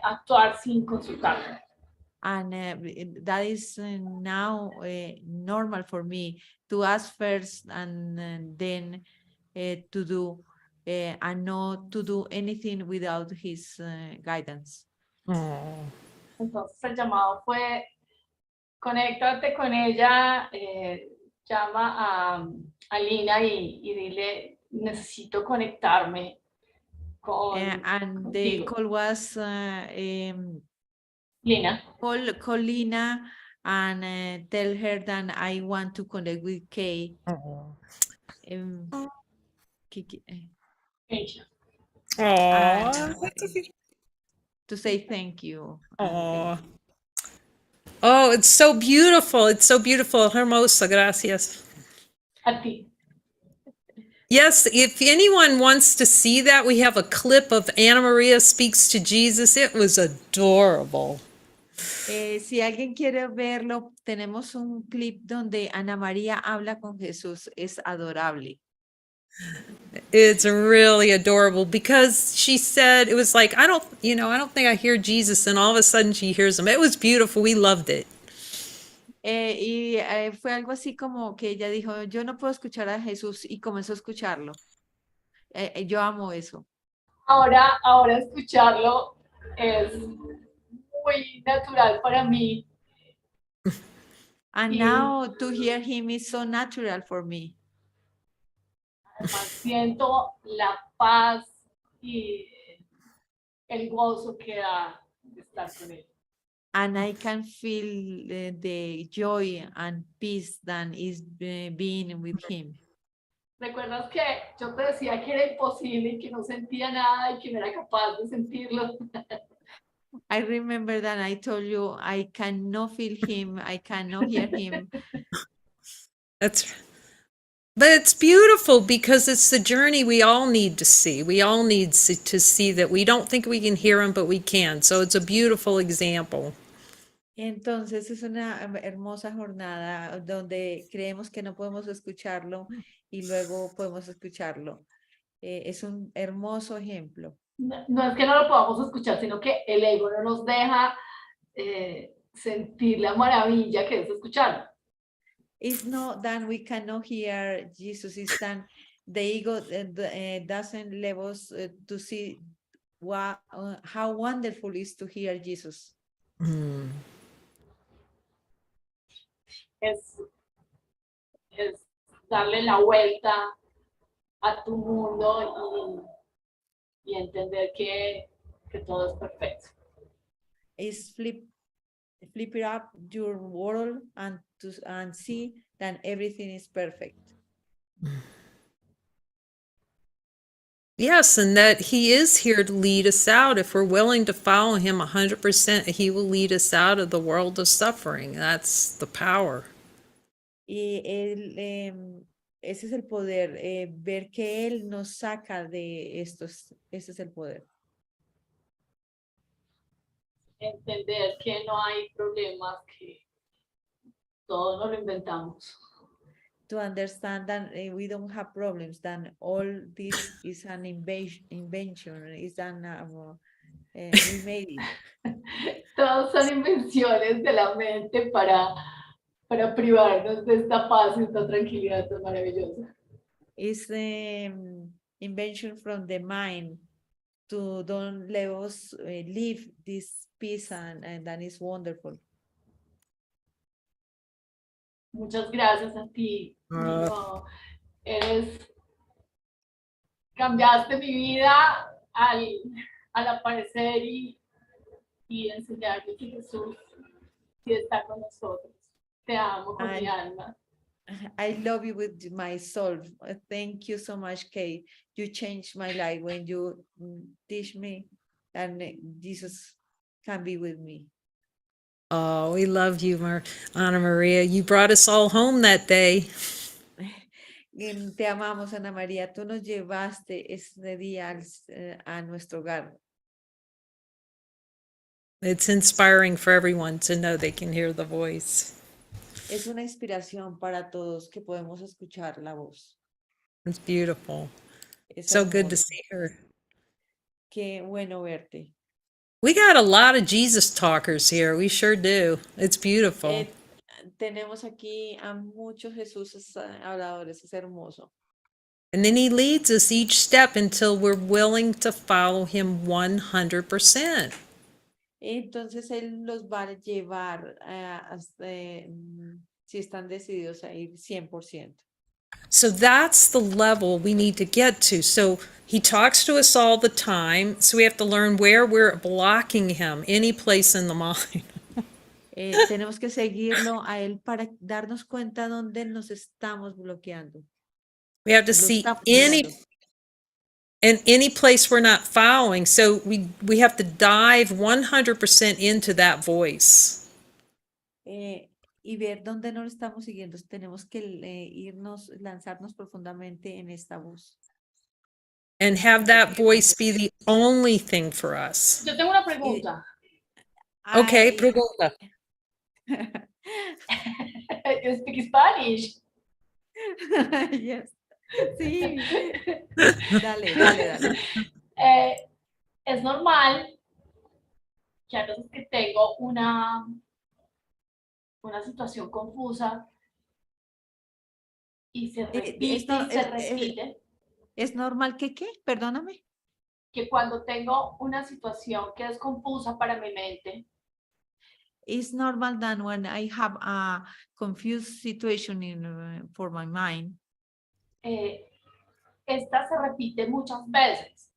actuar sin consultar. And that is now normal for me to ask first and then to do and not to do anything without his guidance. Entonces el llamado fue conéctate con ella, llama a LINA y dile necesito conectarme con And the contigo. call was LINA. call Lina and tell her that I want to connect with Kay. Ella. To say thank you. Oh, it's so beautiful. It's so beautiful. Hermosa, gracias. A ti. Yes, if anyone wants to see that, we have a clip of Anna Maria Speaks to Jesus. It was adorable. Si alguien quiere verlo, tenemos un clip donde Ana María habla con Jesús. Es adorable. It's really adorable because she said, it was like, I don't think I hear Jesus. And all of a sudden she hears him. It was beautiful. We loved it. Fue algo así como que ella dijo, yo no puedo escuchar a Jesús y comenzó a escucharlo. Yo amo eso. Ahora escucharlo es muy natural para mí. And now to hear him is so natural for me. Además, siento la paz y el gozo que da de estar con él. And I can feel the joy and peace that is being with him. ¿Recuerdas que yo te decía que era imposible y que no sentía nada y que no era capaz de sentirlo? I remember that I told you I cannot feel him, I cannot hear him. But it's beautiful because it's the journey we all need to see. We all need to see that we don't think we can hear him, but we can. So it's a beautiful example. Entonces es una hermosa jornada donde creemos que no podemos escucharlo y luego podemos escucharlo. Es un hermoso ejemplo. No es que no lo podamos escuchar, sino que el ego no nos deja sentir la maravilla que es escucharlo. It's not that we cannot hear Jesus, it's that the ego doesn't let us to see how wonderful it is to hear Jesus. Es darle la vuelta a tu mundo y entender que todo es perfecto. Is flip it up your world and see that everything is perfect. Yes, and that he is here to lead us out. If we're willing to follow him 100%, he will lead us out of the world of suffering. That's the power. Y ese es el poder, ver que él nos saca de estos, ese es el poder. Entender que no hay problemas, que todo nos lo inventamos. To understand that we don't have problems, that all this is an invention, is we made it. Todos son invenciones de la mente para privarnos de esta paz y esta tranquilidad tan maravillosa. It's invention from the mind to don't let us leave this peace and that is wonderful. Muchas gracias a ti. No, cambiaste mi vida al aparecer y enseñarme que Jesús sí está con nosotros. Te amo con mi alma. I love you with my soul. Thank you so much, Kate. You changed my life when you teach me that Jesus can be with me. Oh, we love you, Ana Maria. You brought us all home that day. Te amamos, Ana María. Tú nos llevaste ese día a nuestro hogar. It's inspiring for everyone to know they can hear the voice. Es una inspiración para todos que podemos escuchar la voz. It's beautiful. Es So good to hermoso. see her. Qué bueno verte. We got a lot of Jesus talkers here. We sure do. It's beautiful. Tenemos aquí a muchos Jesús habladores. Es hermoso. And then he leads us each step until we're willing to follow him 100%. Entonces Él los va a llevar si están decididos a ir 100%. So that's the level we need to get to. So he talks to us all the time. So we have to learn where we're blocking him, any place in the mind. Tenemos que seguirlo a Él para darnos cuenta dónde nos estamos bloqueando. We have to see any place we're not following. So we have to dive 100% into that voice. Y ver dónde no lo estamos siguiendo. Tenemos que lanzarnos profundamente en esta voz. And have that voice be the only thing for us. Yo tengo una pregunta. Okay, pregunta. You speak Spanish. Yes. Sí. Dale. Es normal que a veces que tengo una situación confusa y se repite. ¿Es normal que qué? Perdóname. Que cuando tengo una situación que es confusa para mi mente. It's normal that when I have a confused situation for my mind. Esta se repite muchas veces.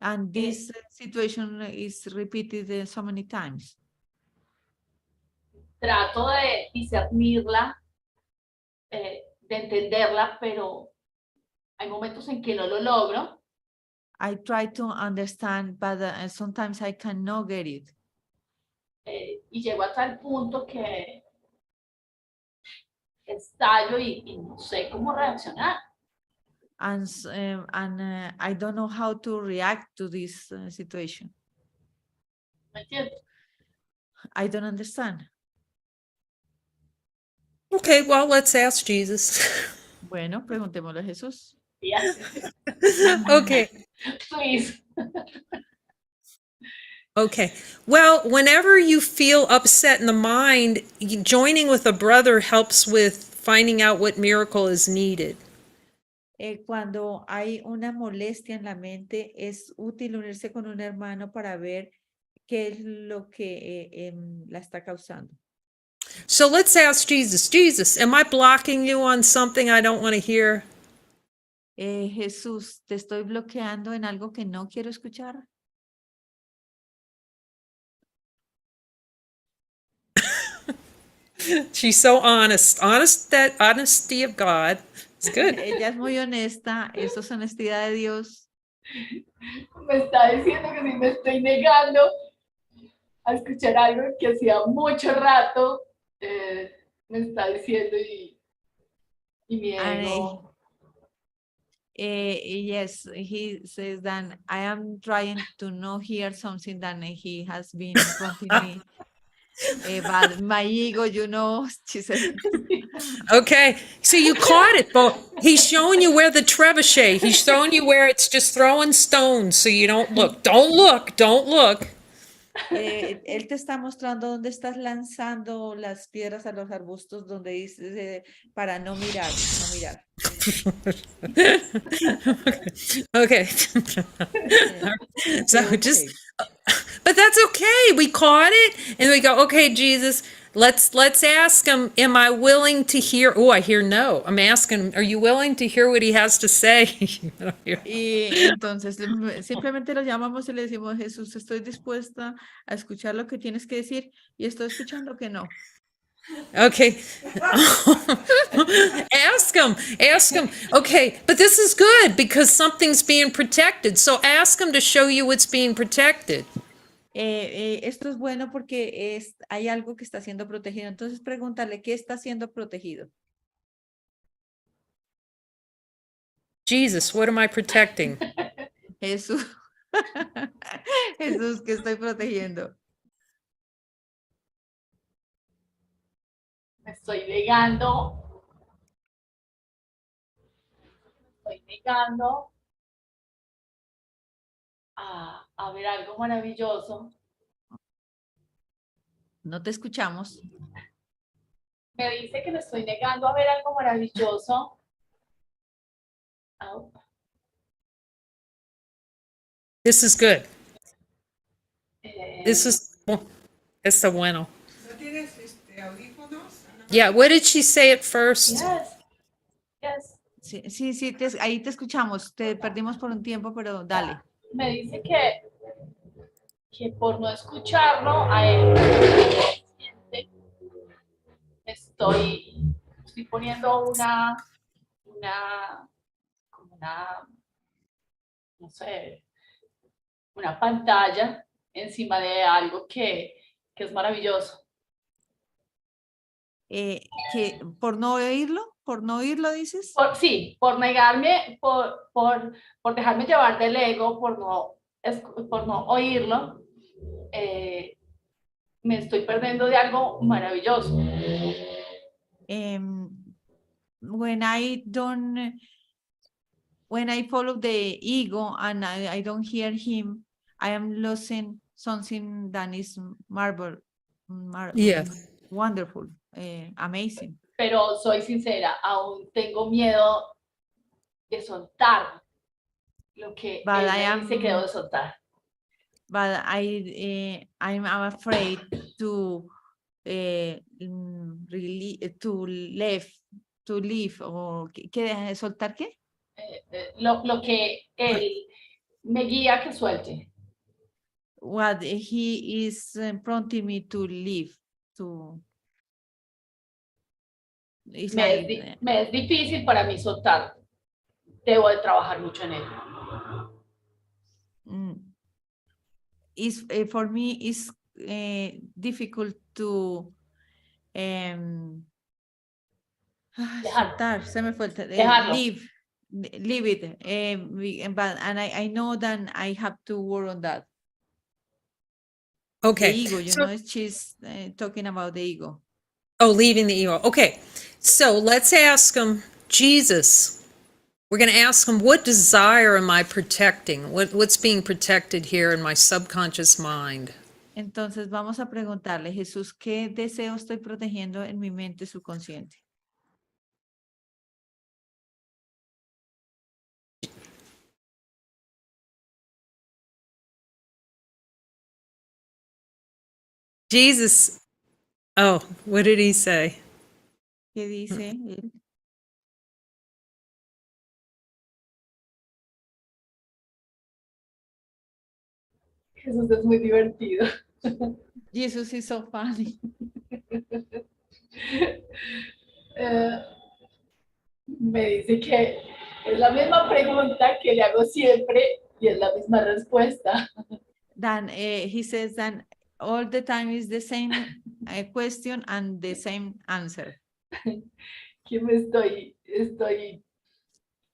And this situation is repeated so many times. Trato de discernirla, de entenderla, pero hay momentos en que no lo logro. I try to understand, but sometimes I cannot get it. Y llego hasta el punto que estallo y no sé cómo reaccionar. And I don't know how to react to this situation. ¿Me entiendes? I don't understand. Okay, well, let's ask Jesus. Bueno, preguntémosle a Jesús. Yes. Okay. Please. Okay. Well, whenever you feel upset in the mind, joining with a brother helps with finding out what miracle is needed. Cuando hay una molestia en la mente, es útil unirse con un hermano para ver qué es lo que la está causando. So let's ask Jesus. Jesus, am I blocking you on something I don't want to hear? Jesús, ¿te estoy bloqueando en algo que no quiero escuchar? She's so honest. That honesty of God is good. Ella es muy honesta, eso es honestidad de Dios. Me está diciendo que si me estoy negando a escuchar algo que hacía mucho rato, me está diciendo y me ego. Yes, he says that I am trying to not hear something that he has been prompting me. But my ego, she said. Okay, so you caught it, but he's showing you where the trebuchet, he's showing you where it's just throwing stones so you don't look. Don't look. Él te está mostrando dónde estás lanzando las piedras a los arbustos donde dice para no mirar, no mirar. Okay. Eh, So okay. just, but that's okay. We caught it, and we go, okay, Jesus, let's ask him. Am I willing to hear? Oh, I hear no. I'm asking him. Are you willing to hear what he has to say? Y entonces simplemente lo llamamos y le decimos, Jesús, estoy dispuesta a escuchar lo que tienes que decir y estoy escuchando que no. Okay. Ask him. Ask him. Okay, but this is good because something's being protected. So ask him to show you what's being protected. Esto es bueno porque hay algo que está siendo protegido. Entonces pregúntale, ¿qué está siendo protegido? Jesus, what am I protecting? Jesús. Jesús, ¿qué estoy protegiendo? Me estoy negando a ver algo maravilloso. No te escuchamos. Me dice que me estoy negando a ver algo maravilloso. Oh, This is good. eh, This is, está bueno. ¿No tienes audífonos? Yeah, what did she say at first? yes, yes. Sí, ahí te escuchamos. Te perdimos por un tiempo, pero dale. Me dice que por no escucharlo a él, estoy poniendo como una, no sé, una pantalla encima de algo que es maravilloso. Que por no oírlo dices. Sí, por negarme, por dejarme llevar del ego, por no oírlo, me estoy perdiendo de algo maravilloso. When I follow the ego and I don't hear him, I am losing something that is Yeah. wonderful, amazing. Pero soy sincera, aún tengo miedo de soltar lo que But él me dice que debo de soltar. But I'm afraid to really to leave o ¿qué soltar qué? Lo que él me guía que suelte. What he is prompting me to leave to. It's Me es difícil para mí soltar. Debo de trabajar mucho en ello. For me it's difficult to soltar, se me fue leave it, but and I know that I have to work on that. Okay. The ego, you know, she's talking about the ego. Oh, leaving the ego. Okay. So let's ask him, Jesus. We're going to ask him, what desire am I protecting? What's being protected here in my subconscious mind? Entonces vamos a preguntarle, Jesús, ¿qué deseo estoy protegiendo en mi mente subconsciente? Jesus. Oh, what did he say? ¿Qué dice él? Jesús es muy divertido. Jesus is so funny. Me dice que es la misma pregunta que le hago siempre y es la misma respuesta. Then he says that all the time is the same question and the same answer. Que me estoy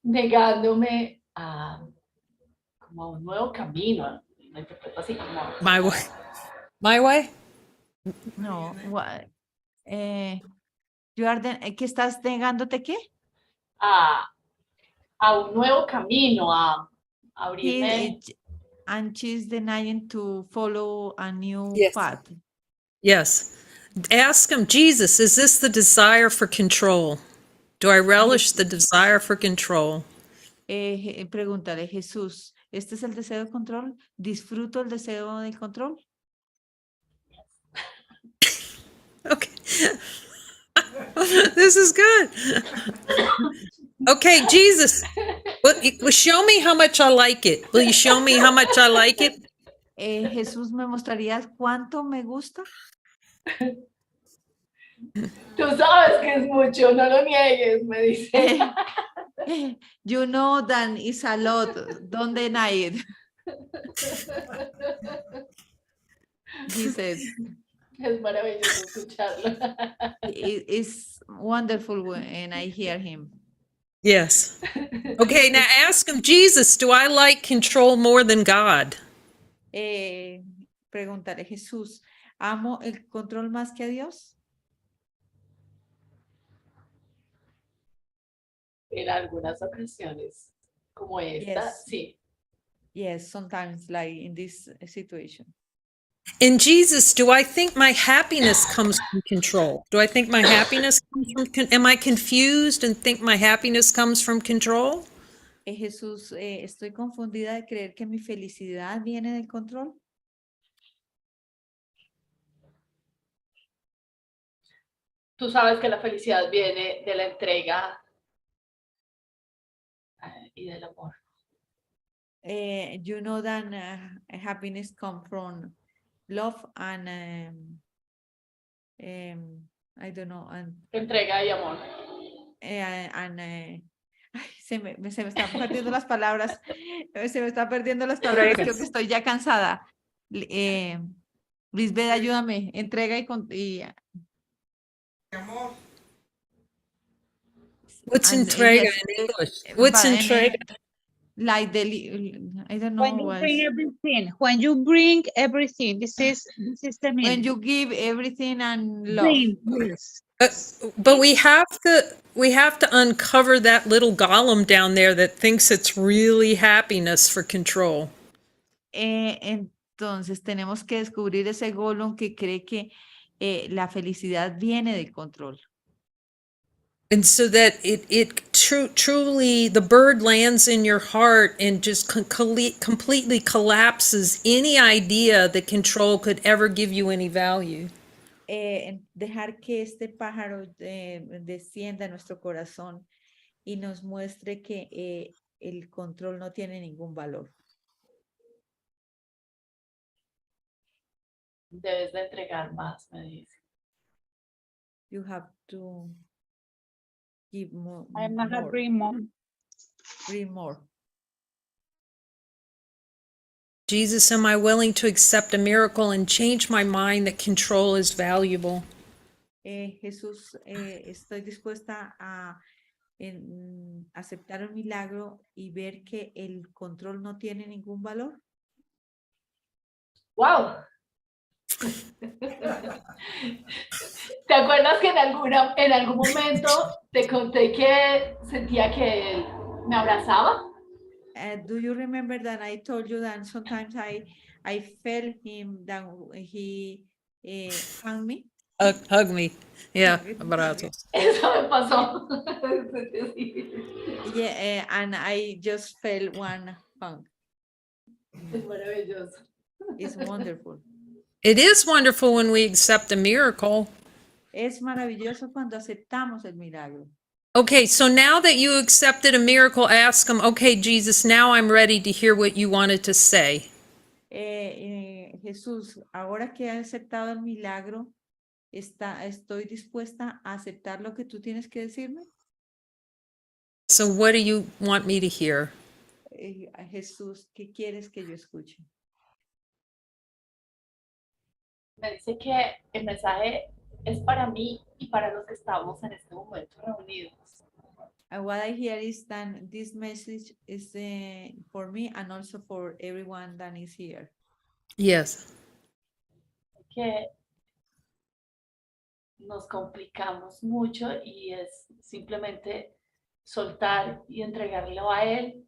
negándome a como un nuevo camino. Lo interpreto así como My way? My way? No, what? You are ¿qué estás negándote qué? a un nuevo camino, a abrirme. and she's denying to follow a new Yes. path. Yes. Ask him, Jesus, is this the desire for control? Do I relish the desire for control? Pregúntale, Jesús, ¿este es el deseo de control? ¿Disfruto el deseo del control? Okay. This is good. Okay, Jesus, show me how much I like it. Will you show me how much I like it? Jesús, ¿me mostrarías cuánto me gusta? Tú sabes que es mucho, no lo niegues, me dice. You know that is a lot. Don't deny it. He says, Es maravilloso escucharlo. it's wonderful when I hear him. Yes. Okay, now ask him, Jesus, do I like control more than God? Pregúntale, Jesús, ¿amo el control más que a Dios? En algunas ocasiones, como esta, Yes. sí. Yes, sometimes like in this situation. In Jesus, do I think my happiness comes from control? Do I think my happiness comes from, am I confused and think my happiness comes from control? Jesús, estoy confundida de creer que mi felicidad viene del control. Tú sabes que la felicidad viene de la entrega y del amor. You know that happiness comes from love and I don't know, and Entrega y amor. ay, se me están perdiendo las palabras. Se me están perdiendo las palabras. Creo que estoy ya cansada. Lisbeth, ayúdame. Entrega y Amor. What's and, entrega yes, in English? What's but, entrega? like I don't know. When you bring everything, when you bring everything, this is the When meaning. you give everything and love. Bring, yes. But we have to uncover that little golem down there that thinks it's really happiness for control. Entonces tenemos que descubrir ese golem que cree que la felicidad viene del control. And so that it truly, the bird lands in your heart and just completely collapses any idea that control could ever give you any value. Dejar que este pájaro descienda a nuestro corazón y nos muestre que el control no tiene ningún valor. Debes de entregar más, me dice. You have to give more. I'm not bring more. Bring more. Jesus, am I willing to accept a miracle and change my mind that control is valuable? Jesús, estoy dispuesta a aceptar un milagro y ver que el control no tiene ningún valor. ¡Wow! ¿Te acuerdas que en algún momento te conté que sentía que él me abrazaba? Do you remember that I told you that sometimes I felt him that he hugged me? Hug me. Yeah, abrazos. Eso me pasó. Yeah, and I just felt one hug. Es maravilloso. It's wonderful. It is wonderful when we accept a miracle. Es maravilloso cuando aceptamos el milagro. Okay, so now that you accepted a miracle, ask him, okay, Jesus, now I'm ready to hear what you wanted to say. Jesús, ahora que he aceptado el milagro, estoy dispuesta a aceptar lo que tú tienes que decirme. So what do you want me to hear? Jesús, ¿qué quieres que yo escuche? Me dice que el mensaje es para mí y para los que estamos en este momento reunidos. And what I hear is that this message is for me and also for everyone that is here. Yes. Que nos complicamos mucho y es simplemente soltar y entregarle a él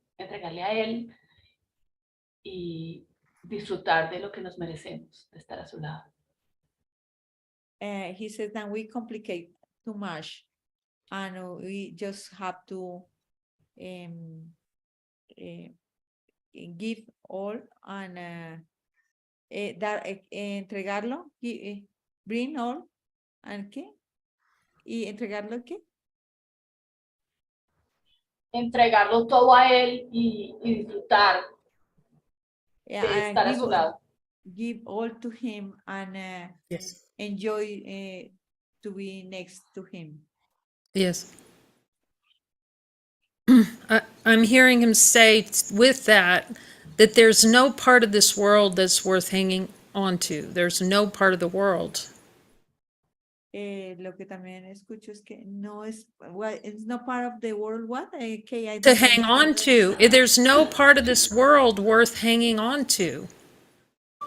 y disfrutar de lo que nos merecemos, de estar a su lado. He says that we complicate too much and we just have to give all and entregarlo, bring all and ¿qué? ¿Y entregarlo qué? Entregarlo todo a él y disfrutar de estar a su lado. Give all to him and Yes. enjoy to be next to him. Yes. I'm hearing him say with that there's no part of this world that's worth hanging on to. There's no part of the world. Lo que también escucho es que no es, well, it's not part of the world, what? Okay, I To don't hang on understand. to. There's no part of this world worth hanging on to.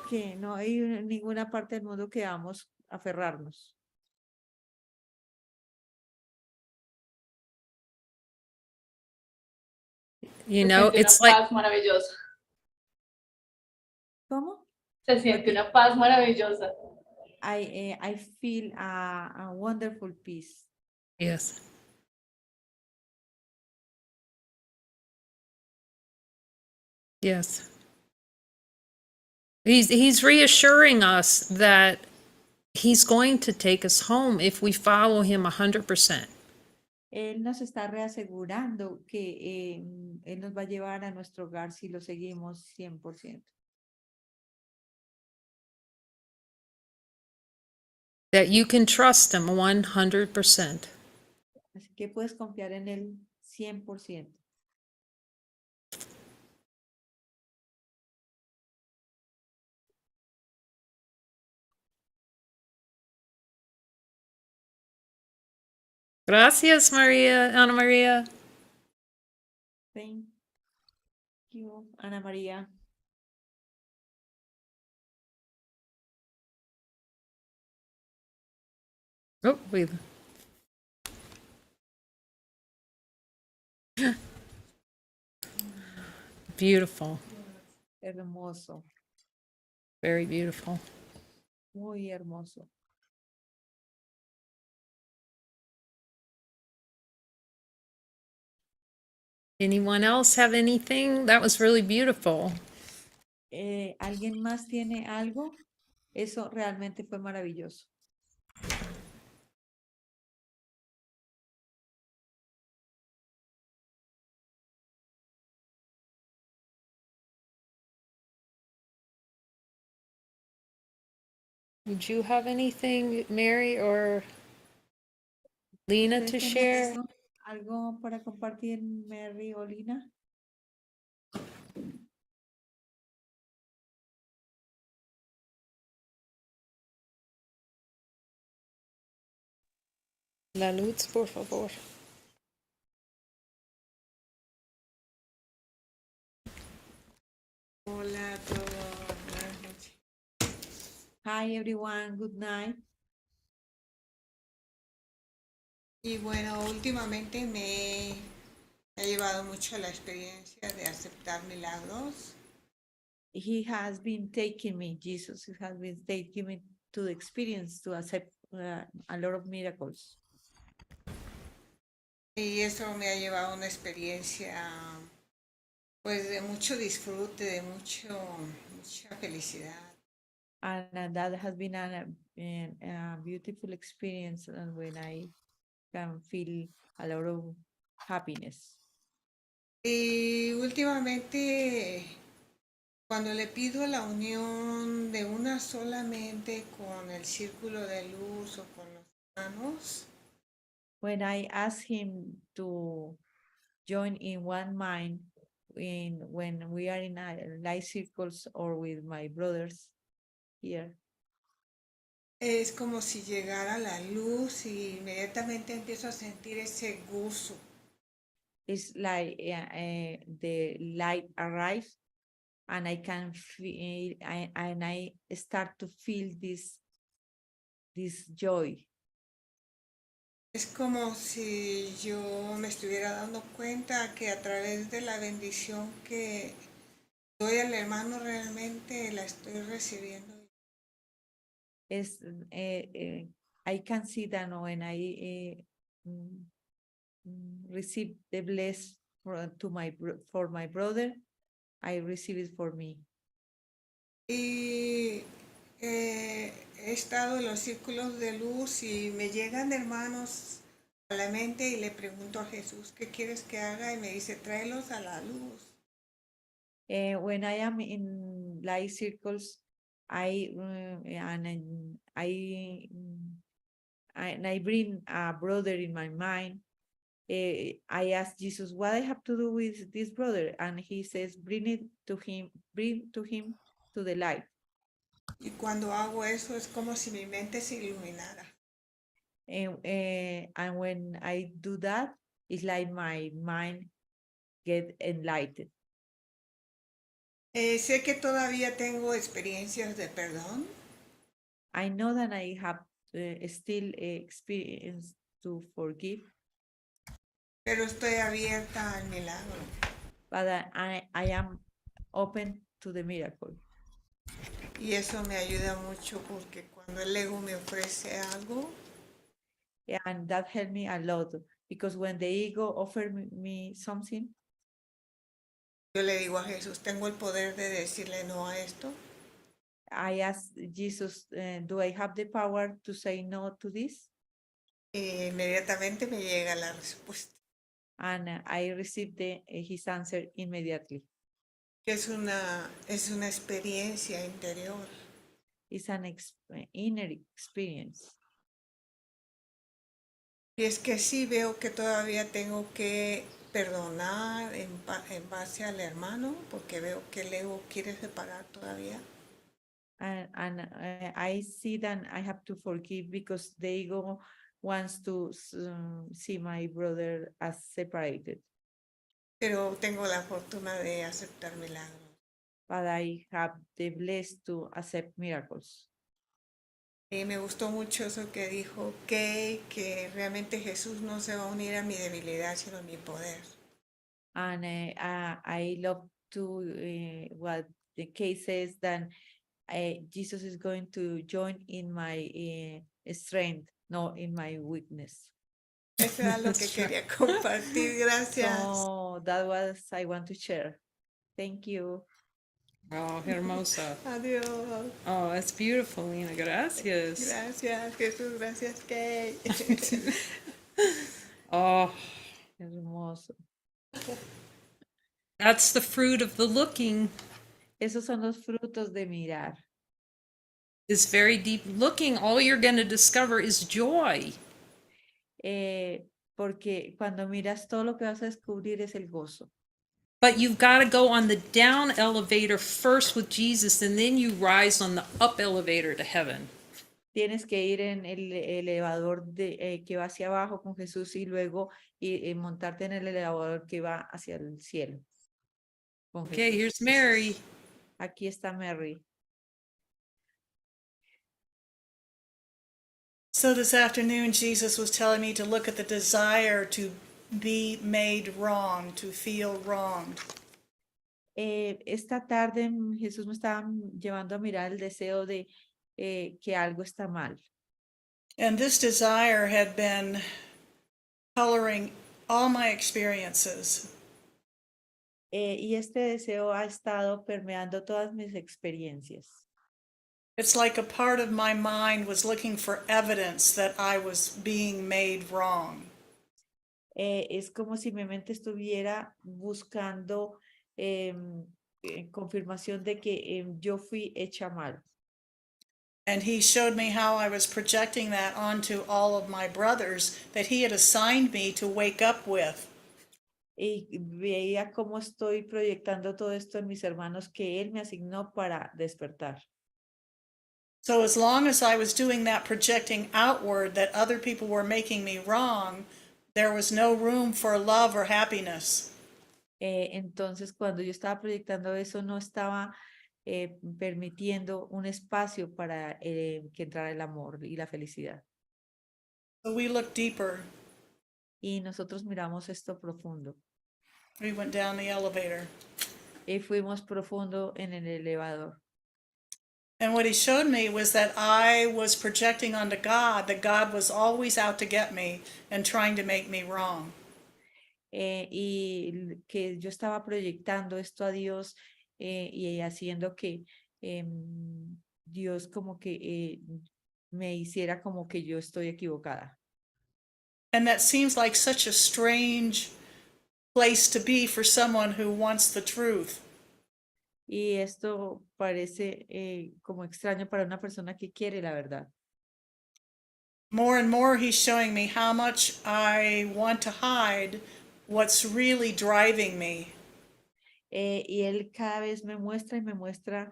Que no hay ninguna parte del mundo que vamos a aferrarnos. You know, Se siente it's una like, paz maravillosa. ¿Cómo? Se siente una paz maravillosa. I feel a wonderful peace. yes. Yes. He's reassuring us that he's going to take us home if we follow him 100%. Él nos está reasegurando que Él nos va a llevar a nuestro hogar si lo seguimos 100%. That you can trust him 100%. Así que puedes confiar en Él 100%. Gracias, Ana María. Thank you, Ana María. Oh, wait. Beautiful. Hermoso, Very beautiful. muy hermoso. Anyone else have anything? That was really beautiful. ¿Alguien más tiene algo? Eso realmente fue maravilloso. Would you have anything, Mary or Lina, to ¿Ustedes tienen share? algo para compartir, Mary o Lina? La luz, por favor. Hola a todos, buenas noches. Hi everyone, good night. Y bueno, últimamente me ha llevado mucho a la experiencia de aceptar milagros. He has been taking me, Jesus has been taking me to the experience to accept a lot of miracles. Y eso me ha llevado a una experiencia pues de mucho disfrute, de mucha felicidad. And that has been a beautiful experience and when I can feel a lot of happiness. Y últimamente cuando le pido la unión de una solamente con el círculo de luz o con los hermanos, When I ask him to join in one mind when we are in light circles or with my brothers here, es como si llegara la luz y inmediatamente empiezo a sentir ese gozo. it's like the light arrives and I can feel and I start to feel this joy. Es como si yo me estuviera dando cuenta que a través de la bendición que doy al hermano realmente la estoy recibiendo. Es, I can see that when I receive the bless for my brother, I receive it for me. Y he estado en los círculos de luz y me llegan hermanos a la mente y le pregunto a Jesús, ¿qué quieres que haga? Y me dice, tráelos a la luz. When I am in light circles, I bring a brother in my mind. I ask Jesus what I have to do with this brother, and he says, bring to him to the light. Y cuando hago eso es como si mi mente se iluminara. And when I do that, it's like my mind get enlightened. Sé que todavía tengo experiencias de perdón, I know that I have still experience to forgive, pero estoy abierta al milagro. but I am open to the miracle. Y eso me ayuda mucho porque cuando el ego me ofrece algo, And that helped me a lot because when the ego offered me something, yo le digo a Jesús, tengo el poder de decirle no a esto. I asked Jesus, do I have the power to say no to this? Y inmediatamente me llega la respuesta. And I received his answer immediately. Es una experiencia interior. It's an inner experience. Y es que sí veo que todavía tengo que perdonar en base al hermano, porque veo que el ego quiere separar todavía. And I see that I have to forgive because the ego wants to see my brother as separated. Pero tengo la fortuna de aceptar milagros. But I have the blessed to accept miracles. Y me gustó mucho eso que dijo que realmente Jesús no se va a unir a mi debilidad, sino a mi poder. And I love to what the case says that Jesus is going to join in my strength, not in my weakness. Eso era lo que quería compartir. Gracias. So that was I want to share. Thank you. Oh, hermosa. Adiós. Oh, that's beautiful, Lina. Gracias. Gracias, Jesús. Gracias, Kay. Oh, Hermoso. that's the fruit of the looking. Esos son los frutos de mirar. This very deep looking, all you're going to discover is joy. Porque cuando miras todo lo que vas a descubrir es el gozo. But you've got to go on the down elevator first with Jesus, and then you rise on the up elevator to heaven. Tienes que ir en el elevador que va hacia abajo con Jesús y luego montarte en el elevador que va hacia el cielo. Con Okay, Jesús. here's Mary. Aquí está Mary. So this afternoon, Jesus was telling me to look at the desire to be made wrong, to feel wronged. Esta tarde Jesús me estaba llevando a mirar el deseo de que algo está mal. And this desire had been coloring all my experiences. Y este deseo ha estado permeando todas mis experiencias. It's like a part of my mind was looking for evidence that I was being made wrong. Es como si mi mente estuviera buscando confirmación de que yo fui hecha mal. And he showed me how I was projecting that onto all of my brothers that he had assigned me to wake up with. Y veía cómo estoy proyectando todo esto en mis hermanos que él me asignó para despertar. So as long as I was doing that projecting outward that other people were making me wrong, there was no room for love or happiness. Entonces, cuando yo estaba proyectando eso, no estaba permitiendo un espacio para que entrara el amor y la felicidad. So we looked deeper. Y nosotros miramos esto profundo. We went down the elevator. Y fuimos profundo en el elevador. And what he showed me was that I was projecting onto God, that God was always out to get me and trying to make me wrong. Que yo estaba proyectando esto a Dios y haciendo que Dios como que me hiciera como que yo estoy equivocada. And that seems like such a strange place to be for someone who wants the truth. Y esto parece como extraño para una persona que quiere la verdad. More and more, he's showing me how much I want to hide what's really driving me. Y él cada vez me muestra y me muestra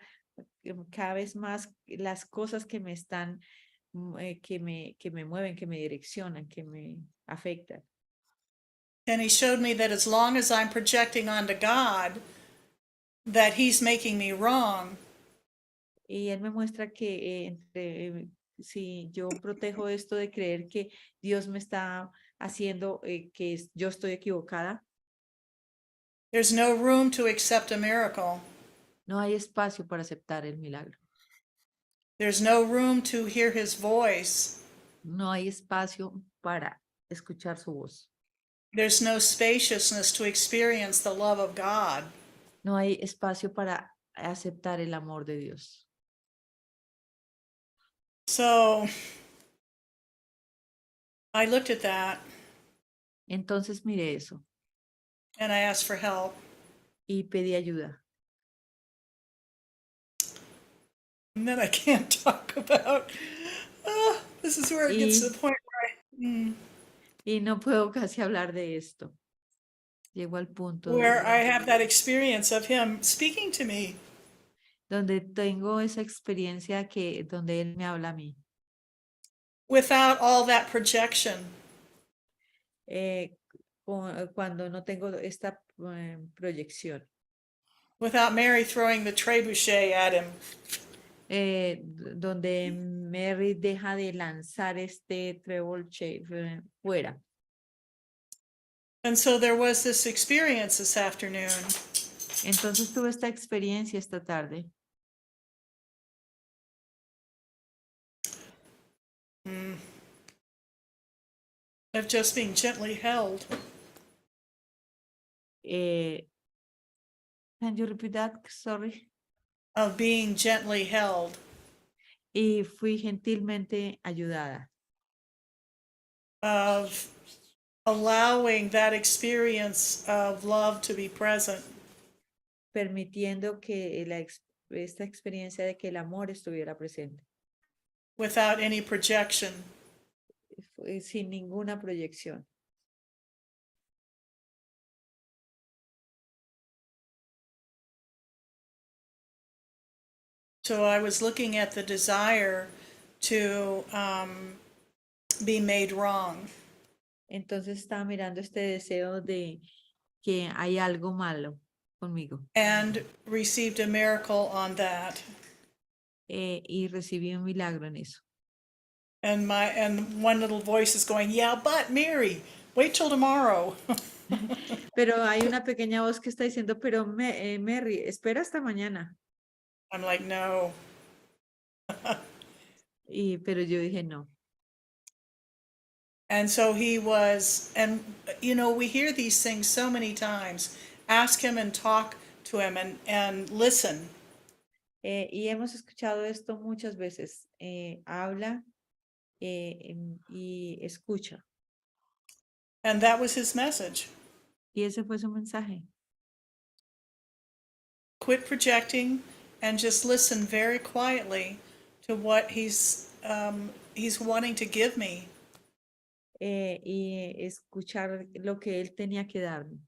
cada vez más las cosas que me están, que me mueven, que me direccionan, que me afectan. And he showed me that as long as I'm projecting onto God that he's making me wrong, Y él me muestra que si yo protejo esto de creer que Dios me está haciendo que yo estoy equivocada, there's no room to accept a miracle. no hay espacio para aceptar el milagro. There's no room to hear his voice. No hay espacio para escuchar su voz. There's no spaciousness to experience the love of God. No hay espacio para aceptar el amor de Dios. So I looked at that Entonces miré eso and I asked for help. y pedí ayuda. And then I can't talk about, this is where it gets to the point Y no puedo casi hablar de esto. Llego al punto where I have that experience of him speaking to me. donde tengo esa experiencia donde él me habla a mí. Without all that projection. Cuando no tengo esta proyección. Without Mary throwing the trebuchet at him. Donde Mary deja de lanzar este trebuchet fuera. And so there was this experience this afternoon. Entonces tuve esta experiencia esta tarde. Of just being gently held. Can you repeat that? Sorry. Of being gently held. Y fui gentilmente ayudada. Of allowing that experience of love to be present. Permitiendo que esta experiencia de que el amor estuviera presente. Without any projection. Sin ninguna proyección. So I was looking at the desire to be made wrong. Entonces estaba mirando este deseo de que hay algo malo conmigo. And received a miracle on that. Y recibí un milagro en eso. And one little voice is going, yeah, but Mary, wait till tomorrow. Pero hay una pequeña voz que está diciendo, pero Mary, espera hasta mañana. I'm like, no. Pero yo dije no. And so he was, and you know, we hear these things so many times. Ask him and talk to him and listen. Y hemos escuchado esto muchas veces. Habla y escucha. And that was his message. Y ese fue su mensaje. Quit projecting and just listen very quietly to what he's wanting to give me. Y escuchar lo que él tenía que darme.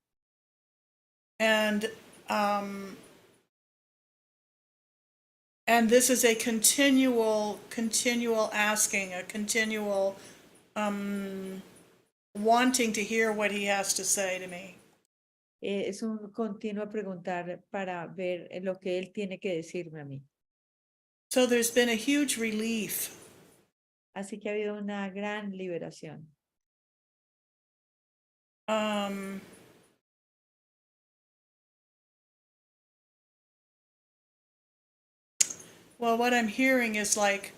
And this is a continual asking, a continual wanting to hear what he has to say to me. Es un continuo preguntar para ver lo que él tiene que decirme a mí. So there's been a huge relief. Así que ha habido una gran liberación. Well, what I'm hearing is like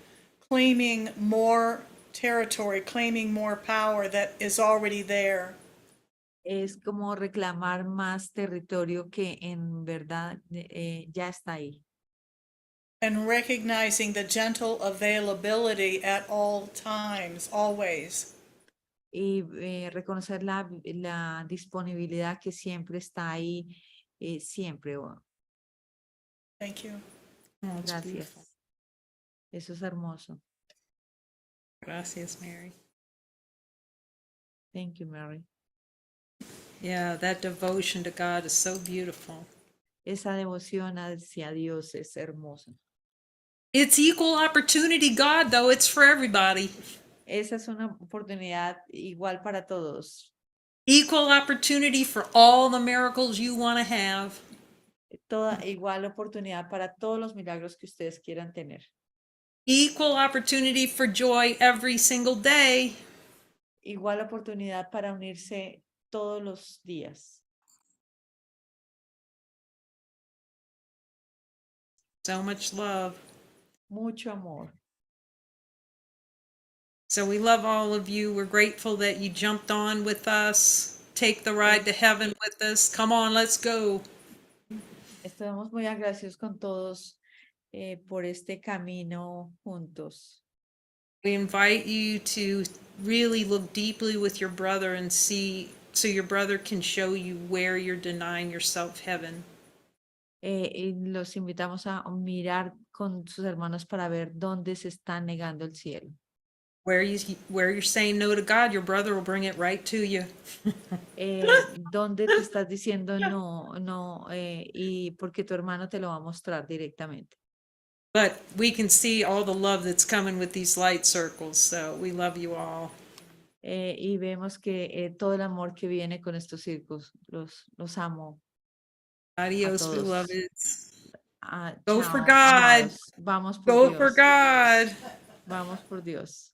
claiming more territory, claiming more power that is already there. Es como reclamar más territorio que en verdad ya está ahí. And recognizing the gentle availability at all times, always. Y reconocer la disponibilidad que siempre está ahí, siempre. Thank you. Oh, it's Gracias. beautiful. Eso es hermoso. Gracias, Mary. Thank you, Mary. Yeah, that devotion to God is so beautiful. Esa devoción hacia Dios es hermosa. It's equal opportunity God, though. It's for everybody. Esa es una oportunidad igual para todos. Equal opportunity for all the miracles you want to have. Toda igual oportunidad para todos los milagros que ustedes quieran tener. Equal opportunity for joy every single day. Igual oportunidad para unirse todos los días. So much love. Mucho amor. So we love all of you. We're grateful that you jumped on with us. Take the ride to heaven with us. Come on, let's go. Estamos muy agradecidos con todos por este camino juntos. We invite you to really look deeply with your brother and see, so your brother can show you where you're denying yourself heaven. Y los invitamos a mirar con sus hermanos para ver dónde se está negando el cielo. Where you're saying no to God, your brother will bring it right to you. Dónde te estás diciendo no, no, y porque tu hermano te lo va a mostrar directamente. But we can see all the love that's coming with these light circles, so we love you all. Y vemos que todo el amor que viene con estos círculos, los amo. Adios, todos. beloveds. Ah, Go chao, for God. amados. Vamos por Go Dios. for God. Vamos por Dios.